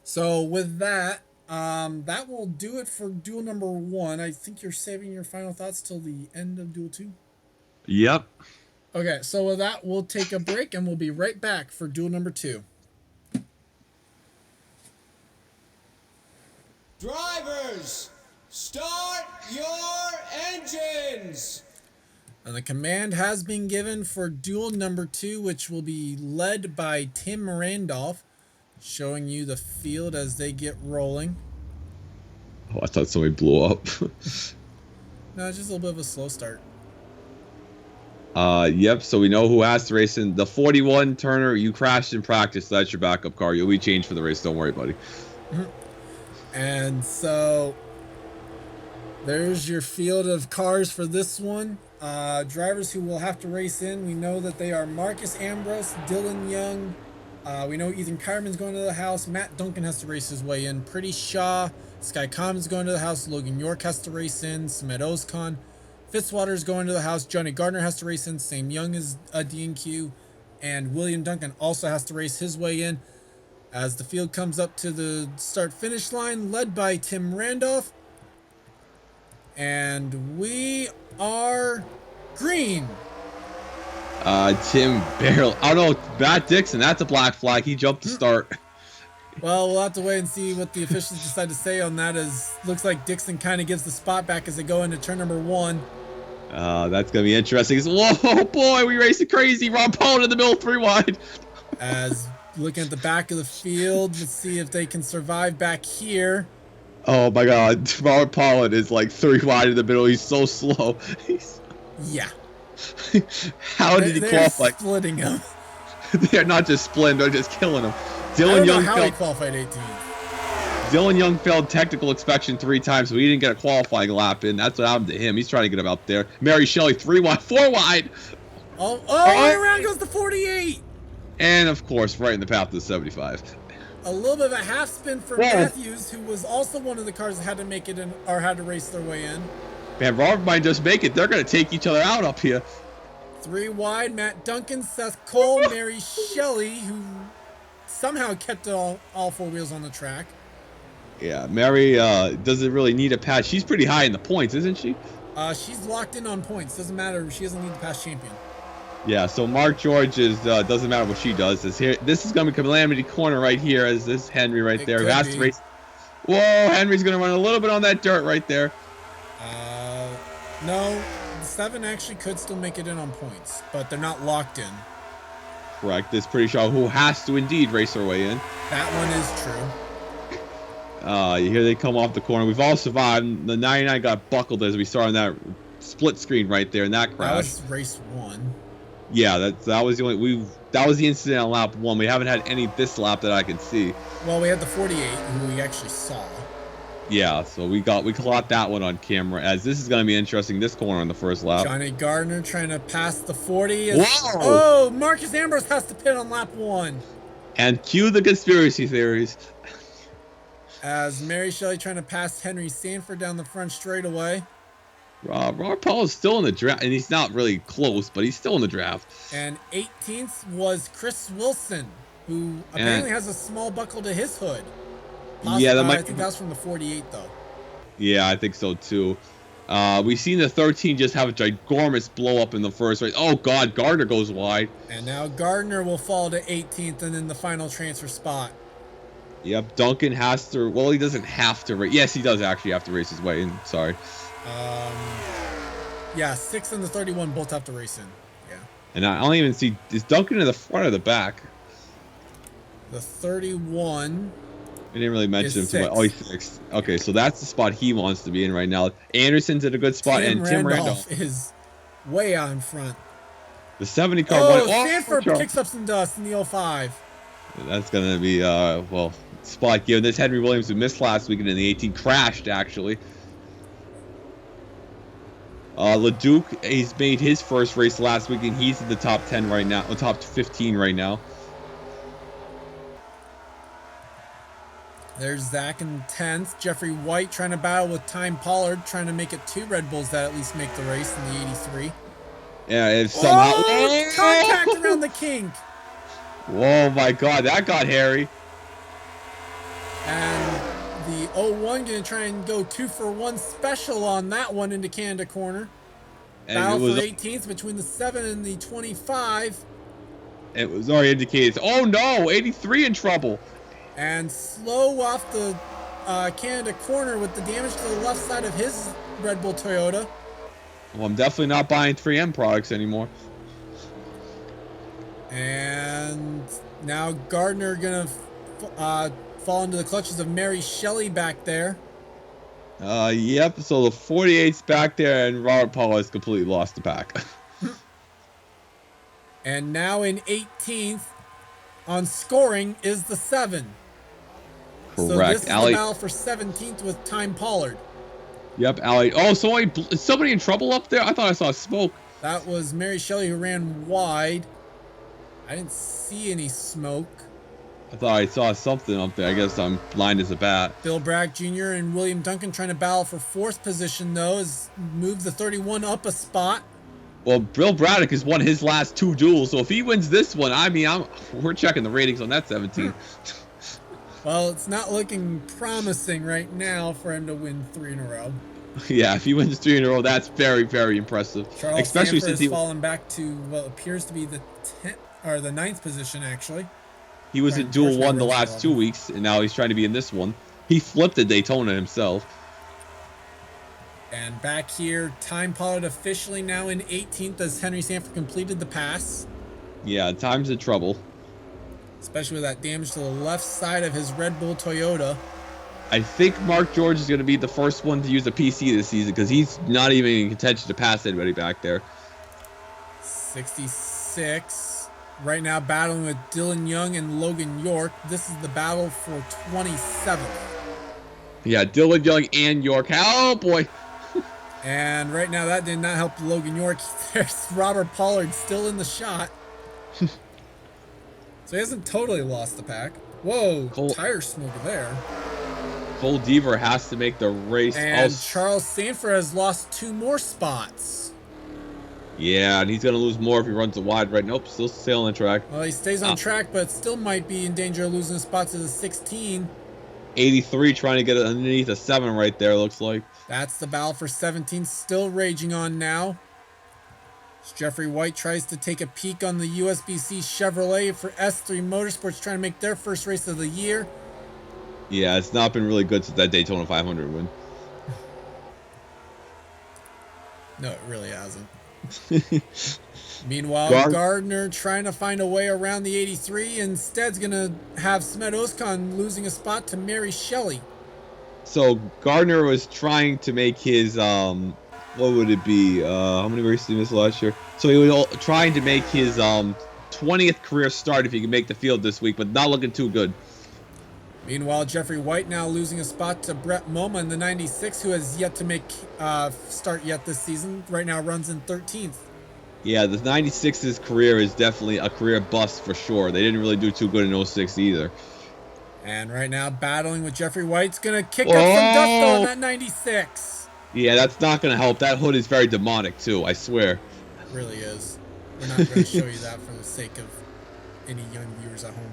So with that, that will do it for duel number 1. I think you're saving your final thoughts till the end of duel 2. Yep. Okay, so with that, we'll take a break and we'll be right back for duel number 2. Drivers, start your engines! And the command has been given for duel number 2, which will be led by Tim Randolph, showing you the field as they get rolling. Oh, I thought somebody blew up. No, it's just a little bit of a slow start. Yep, so we know who has to race in. The 41, Turner, you crashed in practice, so that's your backup car. You'll be changed for the race, don't worry, buddy. And so there's your field of cars for this one. Drivers who will have to race in, we know that they are Marcus Ambrose, Dylan Young. We know Ethan Kyerman's going to the house. Matt Duncan has to race his way in. Pretty Shaw, Sky Commons going to the house. Logan York has to race in. Smed Ozkan. Fitzwater's going to the house. Johnny Gardner has to race in. Sam Young is a DNQ. And William Duncan also has to race his way in. As the field comes up to the start-finish line, led by Tim Randolph. And we are green. Tim barely. Oh no, Matt Dixon. That's a black flag. He jumped to start. Well, we'll have to wait and see what the officials decide to say on that. As looks like Dixon kind of gives the spot back as they go into turn number 1. That's gonna be interesting. Whoa, boy, we racing crazy. Ron Pollard in the middle, 3 wide. As looking at the back of the field, let's see if they can survive back here. Oh my God, Ron Pollard is like 3 wide in the middle. He's so slow. Yeah. How did he qualify? They're splitting him. They're not just splitting, they're just killing him. I don't know how he qualified 18th. Dylan Young failed technical inspection 3 times, so he didn't get a qualifying lap in. That's what happened to him. He's trying to get him out there. Mary Shelley, 3 wide, 4 wide. Oh, right around goes the 48. And of course, right in the path to the 75. A little bit of a half spin for Matthews, who was also one of the cars that had to make it in, or had to race their way in. Man, Robert might just make it. They're going to take each other out up here. 3 wide, Matt Duncan, Seth Cole, Mary Shelley, who somehow kept all 4 wheels on the track. Yeah, Mary doesn't really need a pass. She's pretty high in the points, isn't she? She's locked in on points. Doesn't matter. She doesn't need to pass champion. Yeah, so Mark George is doesn't matter what she does. This is going to be Calamity Corner right here, as this Henry right there who has to race. Whoa, Henry's going to run a little bit on that dirt right there. No, 7 actually could still make it in on points, but they're not locked in. Correct. It's pretty sure who has to indeed race their way in. That one is true. Here they come off the corner. We've all survived. The 99 got buckled as we saw on that split screen right there in that crash. That was race 1. Yeah, that was the only that was the incident on lap 1. We haven't had any this lap that I can see. Well, we had the 48 who we actually saw. Yeah, so we caught that one on camera, as this is going to be interesting, this corner on the first lap. Johnny Gardner trying to pass the 40. Whoa! Oh, Marcus Ambrose has to pit on lap 1. And cue the conspiracy theories. As Mary Shelley trying to pass Henry Sanford down the front straightaway. Robert Paul is still in the draft, and he's not really close, but he's still in the draft. And 18th was Chris Wilson, who apparently has a small buckle to his hood. Yeah, that might. I think that was from the 48, though. Yeah, I think so too. We've seen the 13 just have a ginormous blow up in the first race. Oh God, Gardner goes wide. And now Gardner will fall to 18th and in the final transfer spot. Yep, Duncan has to. Well, he doesn't have to race. Yes, he does actually have to race his way in. Sorry. Yeah, 6 and the 31 both have to race in. Yeah. And I don't even see. Is Duncan in the front or the back? The 31. We didn't really mention him too much. Oh, he's 6th. Okay, Yeah. so that's the spot he wants to be in right now. Anderson's at a good spot, and Tim Randolph is way out in front. The 70 car. Oh, Sanford kicks up some dust in the 05. That's gonna be well, spot given. This Henry Williams who missed last weekend in the 18 crashed actually. LeDuc, he's made his first race last week, and he's in the top 10 right now, top 15 right now. There's Zach in 10th. Jeffrey White trying to battle with Time Pollard, trying to make it 2 Red Bulls that at least make the race in the 83. Yeah, if somehow... Oh, contact around the kink. Whoa, my God, that got hairy. And the 01 going to try and go 2-for-1 special on that one into Canada corner. And Battle for 18th between the 7 and the 25. It was already indicated. Oh no, 83 in trouble. And slow off the Canada corner with the damage to the left side of his Red Bull Toyota. Well, I'm definitely not buying 3M products anymore. And now Gardner going to fall into the clutches of Mary Shelley back there. Yep, so the 48's back there, and Robert Paul has completely lost the pack. And now in 18th on scoring is the 7. Correct. So this is the battle for 17th with Time Pollard. Yep, Allie. Oh, is somebody in trouble up there? I thought I saw smoke. That was Mary Shelley who ran wide. I didn't see any smoke. I thought I saw something up there. I guess I'm blind as a bat. Bill Bragg Jr. and William Duncan trying to battle for 4th position, though, has moved the 31 up a spot. Well, Bill Braddock has won his last 2 duels, so if he wins this one, I mean, we're checking the ratings on that 17. Well, it's not looking promising right now for him to win 3 in a row. Yeah, if he wins 3 in a row, that's very, very impressive. Charles Especially Sanford since he has fallen back to what appears to be the 10th or the 9th position, actually. He was in Duel 1 the last 2 weeks, and now he's trying to be in this one. He flipped at Daytona himself. And back here, Time Pollard officially now in 18th as Henry Sanford completed the pass. Yeah, time's in trouble. Especially with that damage to the left side of his Red Bull Toyota. I think Mark George is going to be the first one to use a PC this season, because he's not even in contention to pass anybody back there. 66. Right now battling with Dylan Young and Logan York. This is the battle for 27th. Yeah, Dylan Young and York. Oh, boy. And right now that did not help Logan York. There's Robert Pollard still in the shot. So he hasn't totally lost the pack. Whoa, tire smoke there. Cole Deaver has to make the race. And Charles Sanford has lost 2 more spots. Yeah, and he's going to lose more if he runs it wide right. Nope, still sailing the track. Well, he stays on track, but still might be in danger of losing spots to the 16. 83 trying to get it underneath a 7 right there, looks like. That's the battle for 17, still raging on now. As Jeffrey White tries to take a peek on the USBC Chevrolet for S3 Motorsports, trying to make their first race of the year. Yeah, it's not been really good since that Daytona 500 win. No, it really hasn't. Meanwhile, Gardner trying to find a way around the 83. Instead's going to have Smed Ozkan losing a spot to Mary Shelley. So Gardner was trying to make his what would it be? How many races did he miss last year? So he was trying to make his 20th career start if he could make the field this week, but not looking too good. Meanwhile, Jeffrey White now losing a spot to Brett Moma in the 96, who has yet to make start yet this season. Right now runs in 13th. Yeah, the 96's career is definitely a career bust for sure. They didn't really do too good in 06 either. And right now battling with Jeffrey White's going to kick up some dust on that 96. Yeah, that's not going to help. That hood is very demonic too, I swear. It really is. We're not going to show you that for the sake of any young viewers at home.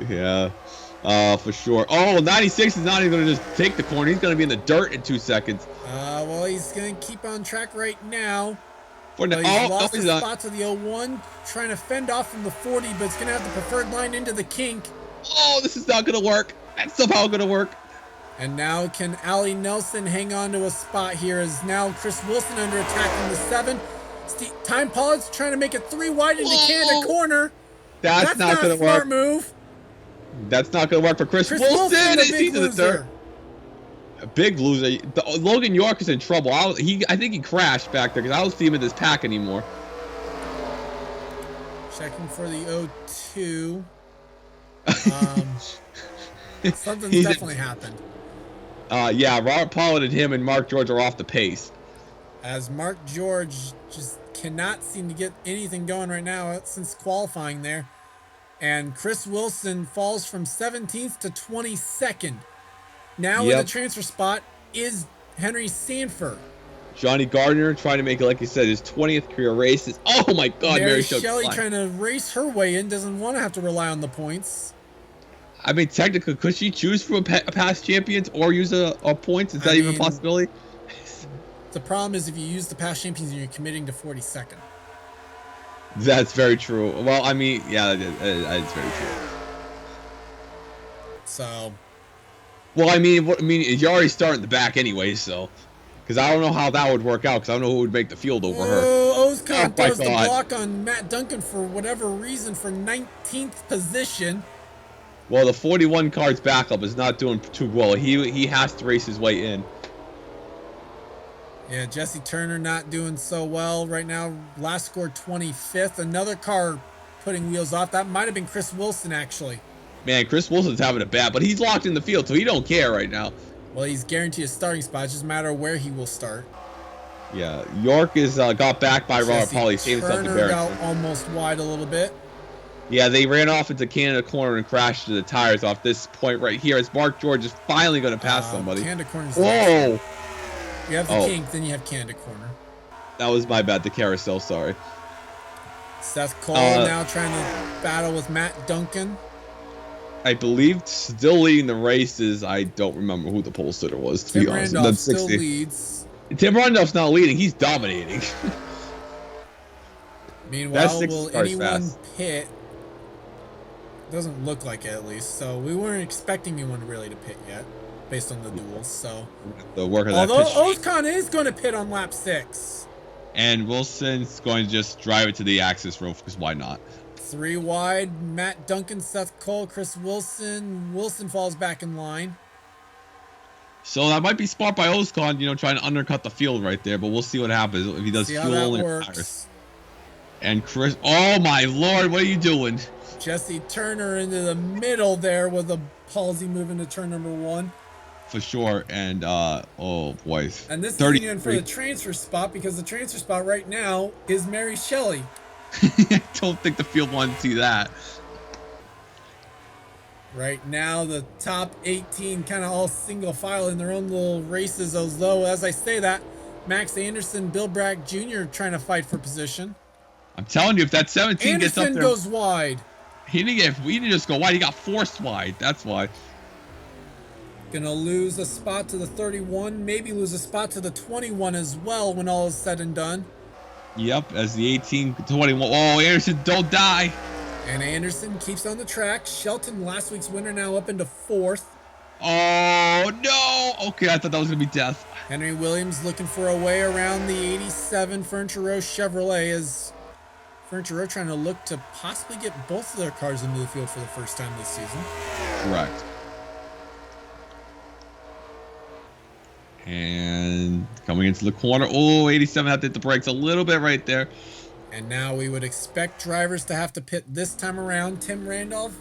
Yeah, for sure. Oh, 96 is not even going to just take the corner. He's going to be in the dirt in 2 seconds. Well, he's going to keep on track right now. He's lost his spot to the 01, trying to fend off from the 40, but it's going to have the preferred line into the kink. Oh, this is not going to work. That's somehow going to work. And now can Allie Nelson hang on to a spot here as now Chris Wilson under attack in the 7. Time Pollard's trying to make it 3 wide into Canada corner. That's not going to work. Smart move. That's not going to work for Chris Wilson. The big loser. A big loser. Logan York is in trouble. I think he crashed back there because I don't see him in this pack anymore. Checking for the 02. Something's definitely happened. Yeah, Robert Pollard and him and Mark George are off the pace. As Mark George just cannot seem to get anything going right now since qualifying there. And Chris Wilson falls from 17th to 22nd. Now in the transfer spot is Henry Sanford. Johnny Gardner trying to make it, like you said, his 20th career races. Oh my God, Mary Shelley trying to race her way in, doesn't want to have to rely on the points. I mean, technically, could she choose from a past champions or use a points? Is that even a possibility? The problem is if you use the past champions, you're committing to 42nd. That's very true. Well, I mean, yeah, it's very true. So. Well, I mean, you're already starting the back anyway, so. Because I don't know how that would work out, because I don't know who would make the field over her. Ozkan throws the block on Matt Duncan for whatever reason for 19th position. Well, the 41 card's backup is not doing too well. He has to race his way in. Yeah, Jesse Turner not doing so well right now. Last score 25th. Another car putting wheels off. That might have been Chris Wilson, actually. Man, Chris Wilson's having a bad, but he's locked in the field, so he don't care right now. Well, he's guaranteed a starting spot. It's just a matter of where he will start. Yeah, York is got back by Robert Pauley. Turner got almost wide a little bit. Yeah, they ran off into Canada corner and crashed to the tires off this point right here as Mark George is finally going to pass somebody. Canada corner. Whoa! You have the kink, then you have Canada corner. That was my bad. The carousel, sorry. Seth Cole now trying to battle with Matt Duncan. I believe still leading the races. I don't remember who the pole sitter was, to be honest. Randolph still leads. Tim Randolph's not leading. He's dominating. Meanwhile, will anyone pit? Doesn't look like it, at least. So we weren't expecting anyone really to pit yet, based on the duels. So although Ozkan is going to pit on lap 6, and Wilson's going to just drive it to the access road because why not? 3 wide. Matt Duncan, Seth Cole, Chris Wilson. Wilson falls back in line. So that might be smart by Ozkan, trying to undercut the field right there. But we'll see what happens if he does fuel and tires. And Chris, oh my Lord, what are you doing? Jesse Turner into the middle there with a palsy move into turn number 1. For sure, and oh boy. And this is even for the transfer spot, because the transfer spot right now is Mary Shelley. I don't think the field wanted to see that. Right now, the top 18 kind of all single file in their own little races, although, as I say that, Max Anderson, Bill Bragg Jr. trying to fight for position. I'm telling you, if that 17 Anderson gets up there... goes wide. He didn't just go wide, he got forced wide. That's why. Gonna lose a spot to the 31, maybe lose a spot to the 21 as well when all is said and done. Yep, as the 18-21. Oh, Anderson, don't die. And Anderson keeps on the track. Shelton, last week's winner, now up into 4th. Oh, no. Okay, I thought that was going to be death. Henry Williams looking for a way around the 87 Furniture Row Chevrolet as Furniture Row trying to look to possibly get both of their cars into the field for the first time this season. Correct. And coming into the corner. Oh, 87 had to hit the brakes a little bit right there. And now we would expect drivers to have to pit this time around. Tim Randolph,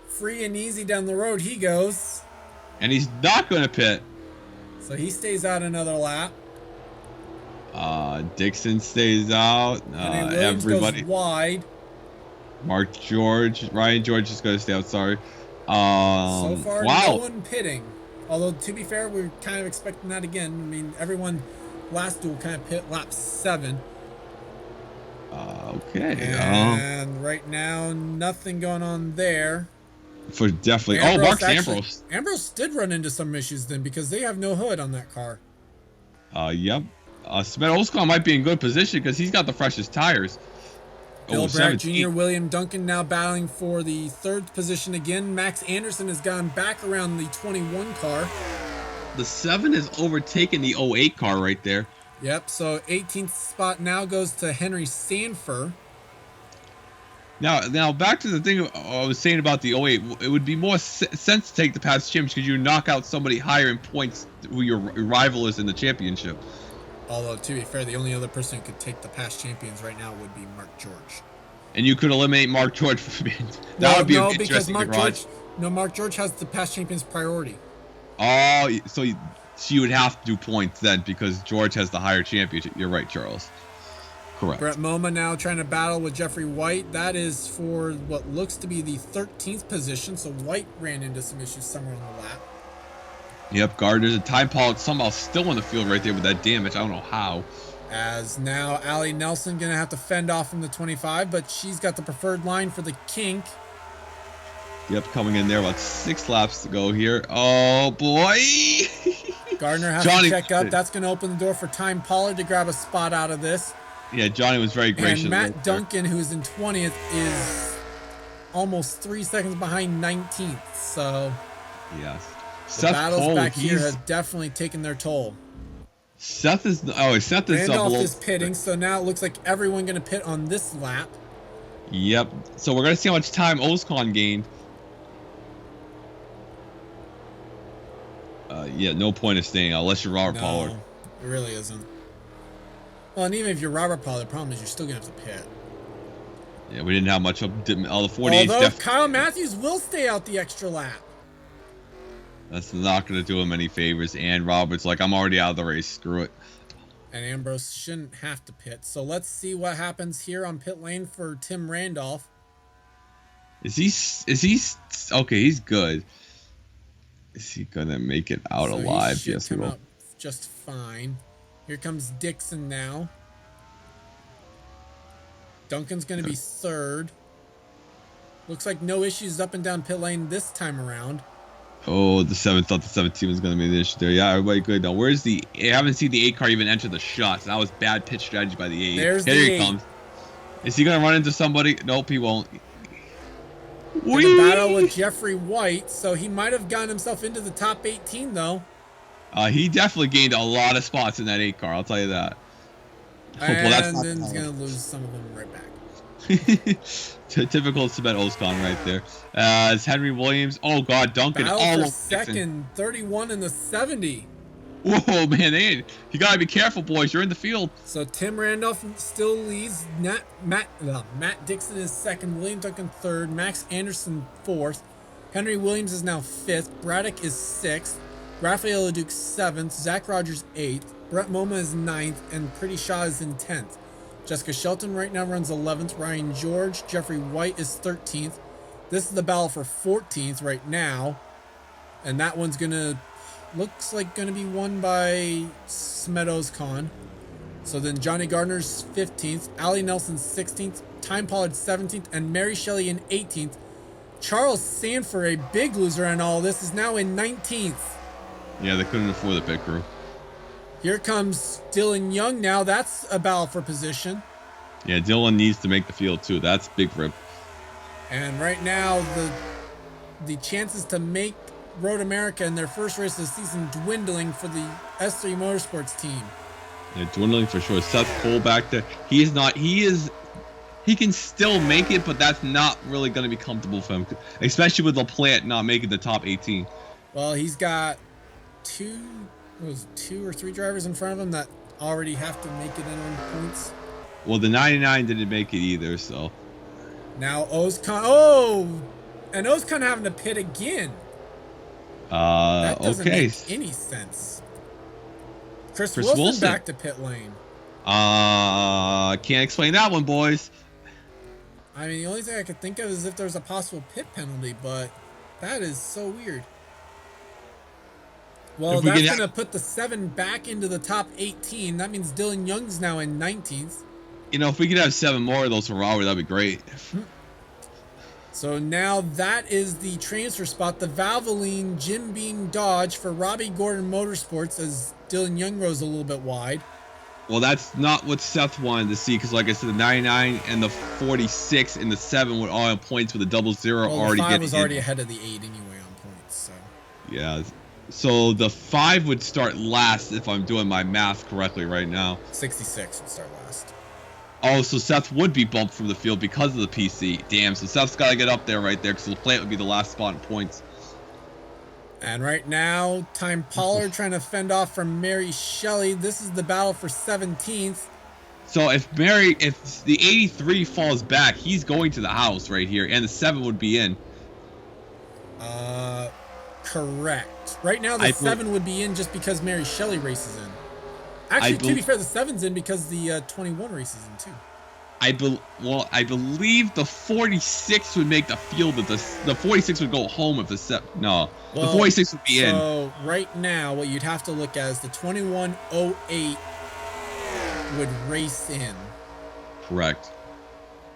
free and easy down the road he goes. And he's not going to pit. So he stays out another lap. Dixon stays out. Henry Williams Everybody. goes wide. Ryan George is going to stay out. Sorry. So far, wow. no one pitting. Although, to be fair, we're kind of expecting that again. I mean, everyone last duel kind of pit lap 7. Okay. And right now, nothing going on there. For definitely. Ambrose, Ambrose. Ambrose did run into some issues then because they have no hood on that car. Yep. Smet Oscar might be in good position because he's got the freshest tires. Bill Bragg Jr., William Duncan now battling for the 3rd position again. Max Anderson has gone back around the 21 car. The 7 has overtaken the 08 car right there. Yep, so 18th spot now goes to Henry Sanford. Now back to the thing I was saying about the 08. It would be more sense to take the past champs because you knock out somebody higher in points who your rival is in the championship. Although, to be fair, the only other person who could take the past champions right now would be Mark George. And you could eliminate Mark George from being... That would be an interesting garage. Mark George has the past champions priority. Oh, so you would have to do points then because George has the higher championship. You're right, Charles. Correct. Brett Moma now trying to battle with Jeffrey White. That is for what looks to be the 13th position. So White ran into some issues somewhere on the lap. Yep, Gardner's a time pilot somehow still in the field right there with that damage. I don't know how. As now Allie Nelson going to have to fend off from the 25, but she's got the preferred line for the kink. Yep, coming in there about 6 laps to go here. Oh, boy. Gardner has to check up. That's going to open the door for Time Pollard to grab a spot out of this. Yeah, Johnny was very gracious. And Matt Duncan, who's in 20th, is almost 3 seconds behind 19th. So, yes. The battles back here have definitely taken their toll. Seth is Randolph is pitting, so now it looks like everyone going to pit on this lap. Yep. So we're going to see how much time Oscon gained. Yeah, no point of staying unless you're Robert Pollard. No, it really isn't. Well, and even if you're Robert Pollard, the problem is you're still going to have to pit. Yeah, we didn't have much of all the 48. Although Kyle Matthews will stay out the extra lap. That's not going to do him any favors. And Robert's like, I'm already out of the race. Screw it. And Ambrose shouldn't have to pit. So let's see what happens here on pit lane for Tim Randolph. Is he okay? He's good. Is he gonna make it out alive? Yes, he will. Just fine. Here comes Dixon now. Duncan's gonna be 3rd. Looks like no issues up and down pit lane this time around. Oh, the 7th thought the 17 was going to be the issue there. Yeah, everybody good. Now, where's the... I haven't seen the 8 car even enter the shots. That was bad pitch strategy by the 8. There's Here the he 8. comes. Is he going to run into somebody? Nope, he won't. In a battle with Jeffrey White, so he might have gotten himself into the top 18, though. He definitely gained a lot of spots in that 8 car, I'll tell you that. And then he's going to lose some of them right back. Typical Cement Oscon right there. As Henry Williams. Oh, God, Duncan. Battle for second, 31 in the 70. Whoa, man. You got to be careful, boys. You're in the field. So Tim Randolph still leads. Matt Dixon is 2nd. William Duncan 3rd. Max Anderson 4th. Henry Williams is now 5th. Braddock is 6th. Rafael LeDuc 7th. Zach Rogers 8th. Brett Moma is 9th. And Pretty Shaw is in 10th. Jessica Shelton right now runs 11th. Ryan George. Jeffrey White is 13th. This is the battle for 14th right now. And that one's going to... looks like going to be won by Smedos Khan. So then Johnny Gardner's 15th. Allie Nelson 16th. Time Pollard 17th. And Mary Shelley in 18th. Charles Sanford, a big loser in all this, is now in 19th. Yeah, they couldn't afford the pit crew. Here comes Dylan Young now. That's a battle for position. Yeah, Dylan needs to make the field too. That's big rip. And right now, the chances to make Road America in their first race of the season dwindling for the S3 Motorsports team. They're dwindling for sure. Seth Cole back there. He can still make it, but that's not really going to be comfortable for him, especially with LaPlante not making the top 18. Well, he's got two or three drivers in front of him that already have to make it in on points. Well, the 99 didn't make it either, so. Now Ozkan. Oh! And Ozkan having to pit again. That doesn't Okay. make any sense. Chris Wilson back to pit lane. Can't explain that one, boys. I mean, the only thing I could think of is if there's a possible pit penalty, but that is so weird. Well, that's going to put the 7 back into the top 18. That means Dylan Young's now in 19th. You know, if we could have 7 more of those Ferrari, that'd be great. So now that is the transfer spot. The Valvoline Jim Beam Dodge for Robbie Gordon Motorsports as Dylan Young goes a little bit wide. Well, that's not what Seth wanted to see because, like I said, the 99 and the 46 and the 7 would all have points with a 00 already. The 5 was already ahead of the 8 anyway on points. So. Yeah. So the 5 would start last if I'm doing my math correctly right now. 66 would start last. Oh, so Seth would be bumped from the field because of the PC. Damn, so Seth's got to get up there right there because LaPlante would be the last spot in points. And right now, Time Pollard trying to fend off from Mary Shelley. This is the battle for 17th. So if the 83 falls back, he's going to the house right here, and the 7 would be in. Correct. Right now, the 7 would be in just because Mary Shelley races in. Actually, to be fair, the 7's in because the 21 races in too. I believe the 46 would make the field. That the 46 would go home if the the 46 would be in. So right now, what you'd have to look at is the 2108 would race in. Correct.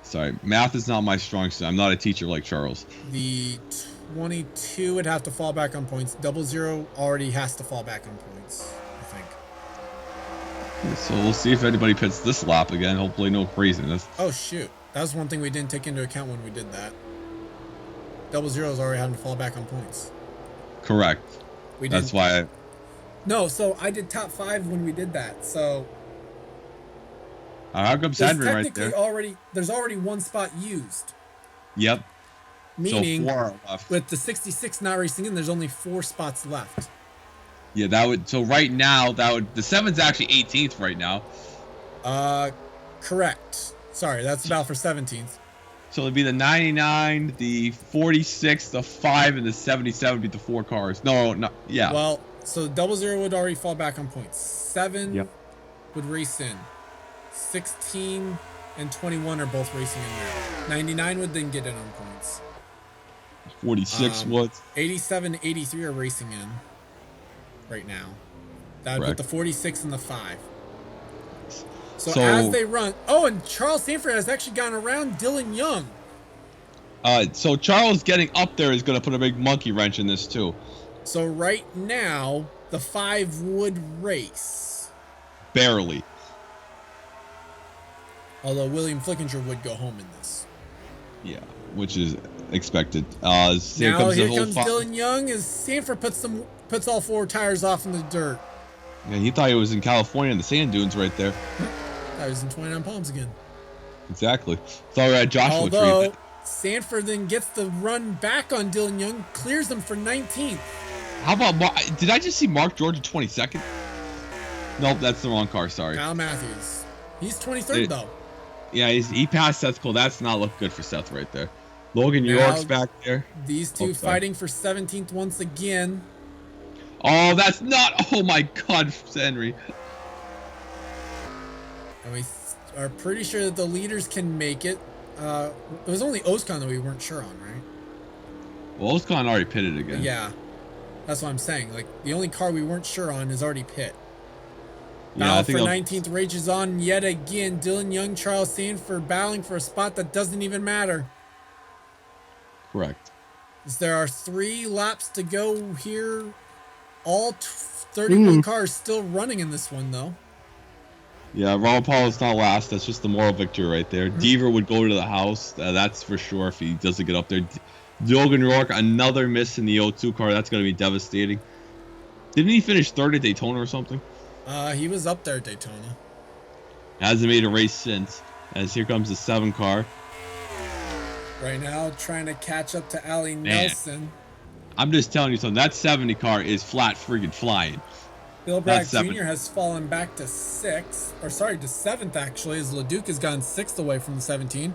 Sorry, math is not my strong suit. I'm not a teacher like Charles. The 22 would have to fall back on points. 00 already has to fall back on points, I think. So we'll see if anybody pits this lap again. Hopefully no craziness. Oh shoot, that was one thing we didn't take into account when we did that. 00's already having to fall back on points. Correct. That's why No, so I did top 5 when we did that. So how comes Henry right there? There's already 1 spot used. Yep. Meaning, so 4 are left. With the 66 not racing in, there's only 4 spots left. Yeah, that would. So right now, the 7's actually 18th right now. Correct. Sorry, that's about for 17th. So it'd be the 99, the 46, the 5, and the 77 would be the 4 cars. No, yeah. Well, so 00 would already fall back on points. 7 would race in. 16 and 21 are both racing in there. 99 would then get in on points. 46 would. 87, 83 are racing in right now. That would put the 46 and the 5. So as they run, and Charles Sanford has actually gone around Dylan Young. So Charles getting up there is going to put a big monkey wrench in this too. So right now, the 5 would race. Barely. Although William Flickinger would go home in this. Yeah, which is expected. Now here comes Dylan Young as Sanford puts all 4 tires off in the dirt. Yeah, he thought he was in California in the sand dunes right there. I was in 29 Palms again. Exactly. Thought we were at Joshua Tree. Sanford then gets the run back on Dylan Young, clears him for 19th. How about did I just see Mark George at 22nd? Nope, that's the wrong car. Sorry. Kyle Matthews. He's 23rd though. Yeah, he passed Seth Cole. That's not looking good for Seth right there. Logan York's back there. These two fighting for 17th once again. Oh, that's not. Oh my God, Henry. And we are pretty sure that the leaders can make it. It was only Ozkan that we weren't sure on, right? Well, Ozkan already pitted again. Yeah, that's what I'm saying. Like the only car we weren't sure on is already pit. Yeah, Battle for 19th rages on yet again. Dylan Young, Charles Sanford battling for a spot that doesn't even matter. Correct. There are 3 laps to go here. All 31 cars still running in this one, though. Yeah, Ron Paul is not last. That's just the moral victory right there. Deaver would go to the house. That's for sure if he doesn't get up there. Logan Rourke, another miss in the O2 car. That's going to be devastating. Didn't he finish third at Daytona or something? He was up there at Daytona. Hasn't made a race since. As here comes the 7 car. Right now, trying to catch up to Allie Nelson. I'm just telling you something. That 70 car is flat freaking flying. Bill Bragg Jr. has fallen back to 7th actually, as LeDuc has gone 6th away from the 17.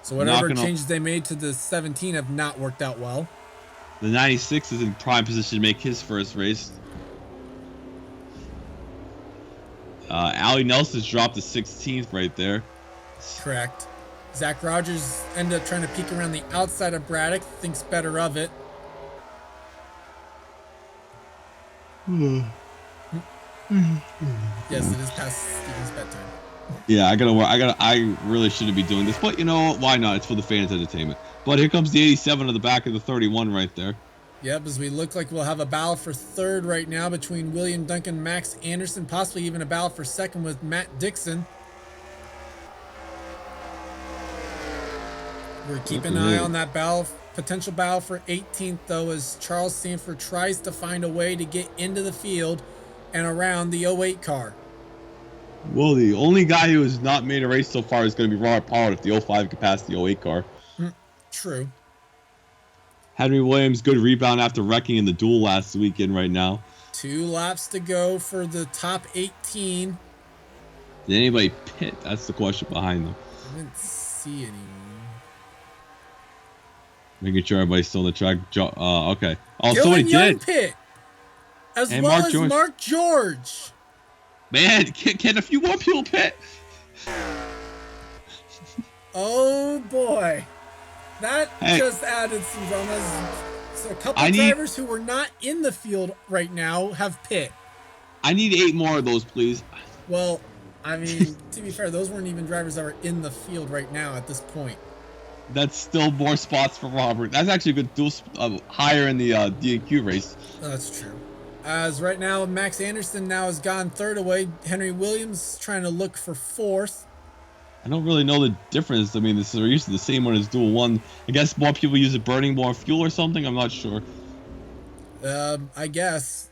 So whatever changes they made to the 17 have not worked out well. The 96 is in prime position to make his first race. Allie Nelson's dropped to 16th right there. Correct. Zach Rogers ended up trying to peek around the outside of Braddock, thinks better of it. Yes, it is past Steven's bedtime. Yeah, I really shouldn't be doing this, but you know what? Why not? It's for the fans' entertainment. But here comes the 87 on the back of the 31 right there. Yep, as we look like we'll have a battle for third right now between William Duncan, Max Anderson, possibly even a battle for second with Matt Dixon. We're keeping an eye on that potential battle for 18th, though, as Charles Sanford tries to find a way to get into the field and around the 08 car. Well, the only guy who has not made a race so far is going to be Robert Pollard if the 05 can pass the 08 car. True. Henry Williams, good rebound after wrecking in the duel last weekend right now. 2 laps to go for the top 18. Did anybody pit? That's the question behind them. I didn't see anyone. Making sure everybody's still on the track. Okay. Oh, Dylan somebody Young did. pit, as and well as Mark George. Man, can a few more people pit? Oh boy, that just added some dramas. So a couple drivers who were not in the field right now have pit. I need 8 more of those, please. Well, I mean, to be fair, those weren't even drivers that were in the field right now at this point. That's still more spots for Robert. That's actually a good duel, higher in the DQ race. Oh, that's true. As right now, Max Anderson now has gone third away. Henry Williams trying to look for fourth. I don't really know the difference. I mean, they're using the same one as Duel 1. I guess more people use it burning more fuel or something. I'm not sure. I guess.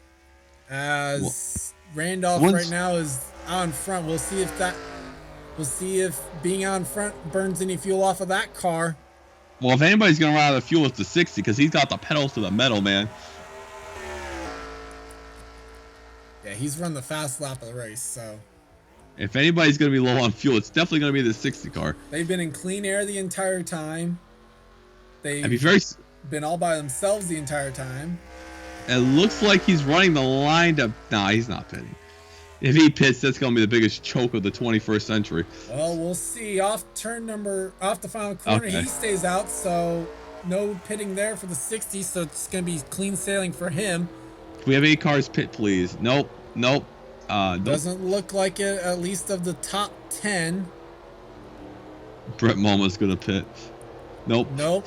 As Randolph right now is on front. We'll see if being on front burns any fuel off of that car. Well, if anybody's going to run out of fuel, it's the 60 because he's got the pedals to the metal, man. Yeah, he's run the fast lap of the race, so. If anybody's going to be low on fuel, it's definitely going to be the 60 car. They've been in clean air the entire time. They've been all by themselves the entire time. It looks like he's running the line to... Nah, he's not pitting. If he pits, that's going to be the biggest choke of the 21st century. Well, we'll see. Off the final corner, he stays out, so no pitting there for the 60, so it's going to be clean sailing for him. Can we have 8 cars pit, please? Nope. Doesn't look like it, at least of the top 10. Brett Moma's going to pit. Nope. Oh,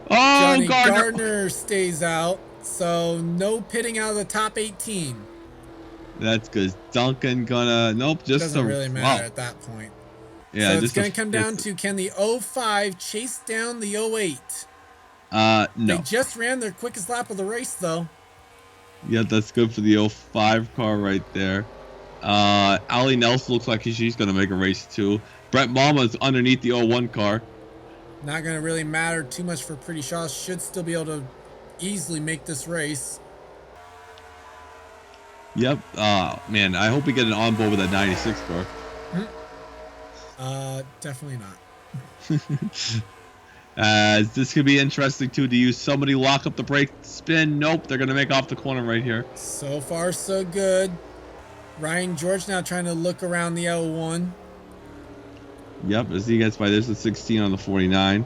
Johnny Gardner stays out, so no pitting out of the top 18. That's because Duncan gonna... Nope, just... Doesn't really matter at that point. Yeah, so it's going to come down to, can the 05 chase down the 08? No. They just ran their quickest lap of the race, though. Yeah, that's good for the 05 car right there. Allie Nelson looks like she's going to make a race, too. Brett Mama's underneath the 01 car. Not going to really matter too much for Pretty Shaw. Should still be able to easily make this race. Yep. Man, I hope we get an onboard with that 96 car. Definitely not. This could be interesting too. Do you somebody lock up the brake spin? Nope, they're gonna make off the corner right here. So far, so good. Ryan George now trying to look around the L1. Yep, as he gets by, there's the 16 on the 49.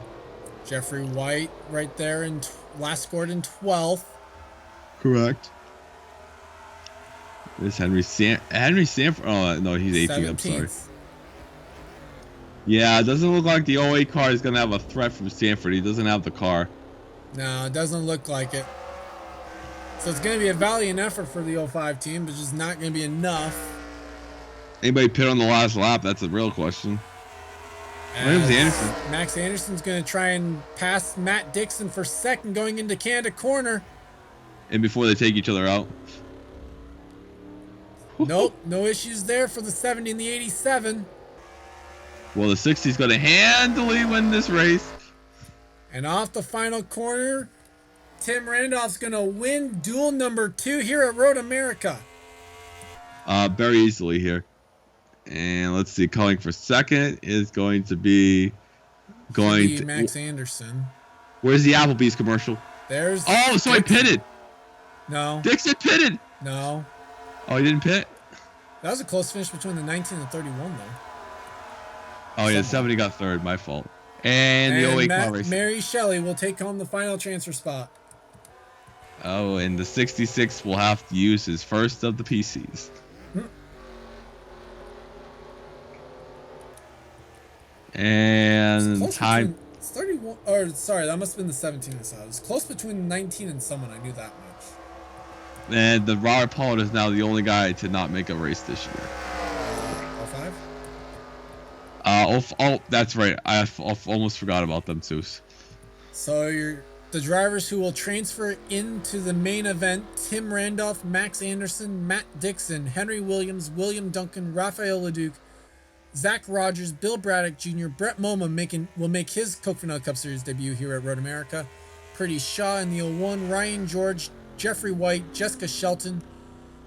Jeffrey White right there in last scored in 12th. Correct. There's Henry Sanford. Oh no, he's 18th. I'm sorry. Yeah, it doesn't look like the 08 car is going to have a threat from Sanford. He doesn't have the car. No, it doesn't look like it. So it's going to be a valiant effort for the 05 team, but just not going to be enough. Anybody pit on the last lap? That's a real question. Williams Anderson. Max Anderson's going to try and pass Matt Dixon for second going into Canada corner. And before they take each other out. Nope, no issues there for the 70 and the 87. Well, the 60's going to handily win this race. And off the final corner, Tim Randolph's going to win duel number 2 here at Road America. Very easily here. And let's see, calling for second is going to be Max Anderson. Where's the Applebee's commercial? There's. Oh, so he pitted. No. Dixon pitted. No. Oh, he didn't pit. That was a close finish between the 19 and 31, though. Oh yeah, 70 got third. My fault. And the 08 car race. Mary Shelley will take home the final transfer spot. Oh, and the 66 will have to use his first of the PCs. And time. It's 31. Or sorry, that must have been the 17 I saw. It was close between 19 and someone. I knew that much. And the Robert Pollard is now the only guy to not make a race this year. 05? Oh, that's right. I almost forgot about them too. So the drivers who will transfer into the main event: Tim Randolph, Max Anderson, Matt Dixon, Henry Williams, William Duncan, Rafael Leduc, Zach Rogers, Bill Braddock Jr., Brett Moma will make his Coke Vanilla Cup Series debut here at Road America. Pretty Shaw in the 01, Ryan George, Jeffrey White, Jessica Shelton,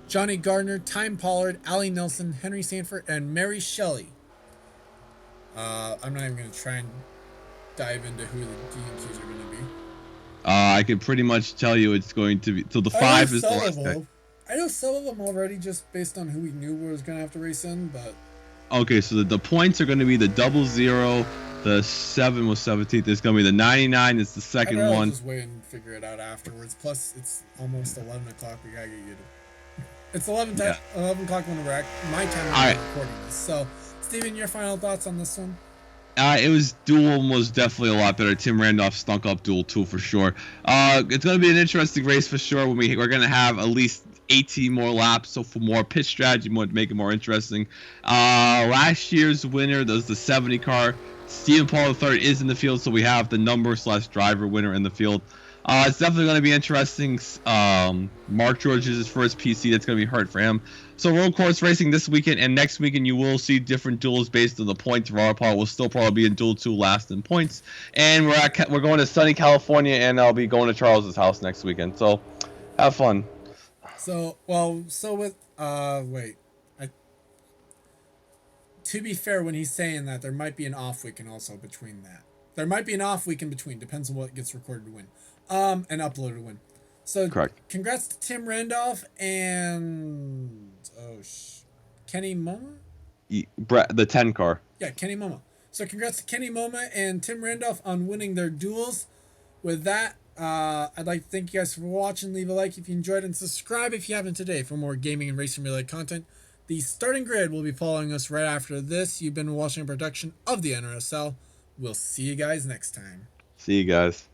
Johnny Gardner, Time Pollard, Allie Nelson, Henry Sanford, and Mary Shelley. I'm not even going to try and dive into who the DNQs are going to be. I can pretty much tell you it's going to be. So the 5 is the last pick. I know some of them already just based on who we knew was going to have to race in, but... Okay, so the points are going to be the 00, the 7 was 17th. It's going to be the 99 is the second one. I'll just wait and figure it out afterwards. Plus, it's almost 11 o'clock. We got to get you to... It's 11 o'clock when we're my time when we're recording this. So, Steven, your final thoughts on this one? Duel was definitely a lot better. Tim Randolph stunk up Duel 2 for sure. It's going to be an interesting race for sure. We're going to have at least 18 more laps, so for more pitch strategy, more to make it more interesting. Last year's winner, that was the 70 car. Stephen Paul III is in the field, so we have the number/driver winner in the field. It's definitely going to be interesting. Mark George is his first PC. That's going to be hard for him. So road course racing this weekend and next weekend, you will see different duels based on the points. Robert Paul will still probably be in Duel 2 last in points. And we're going to sunny California, and I'll be going to Charles's house next weekend. So have fun. To be fair, when he's saying that, there might be an off weekend also between that. There might be an off weekend between, depends on what gets recorded to win. And uploaded to win. So correct. Congrats to Tim Randolph and Kenny Moma? The 10 car. Yeah, Kenny Moma. So congrats to Kenny Moma and Tim Randolph on winning their duels. With that, I'd like to thank you guys for watching. Leave a like if you enjoyed and subscribe if you haven't today for more gaming and racing related content. The starting grid will be following us right after this. You've been watching a production of the NRSL. We'll see you guys next time. See you guys.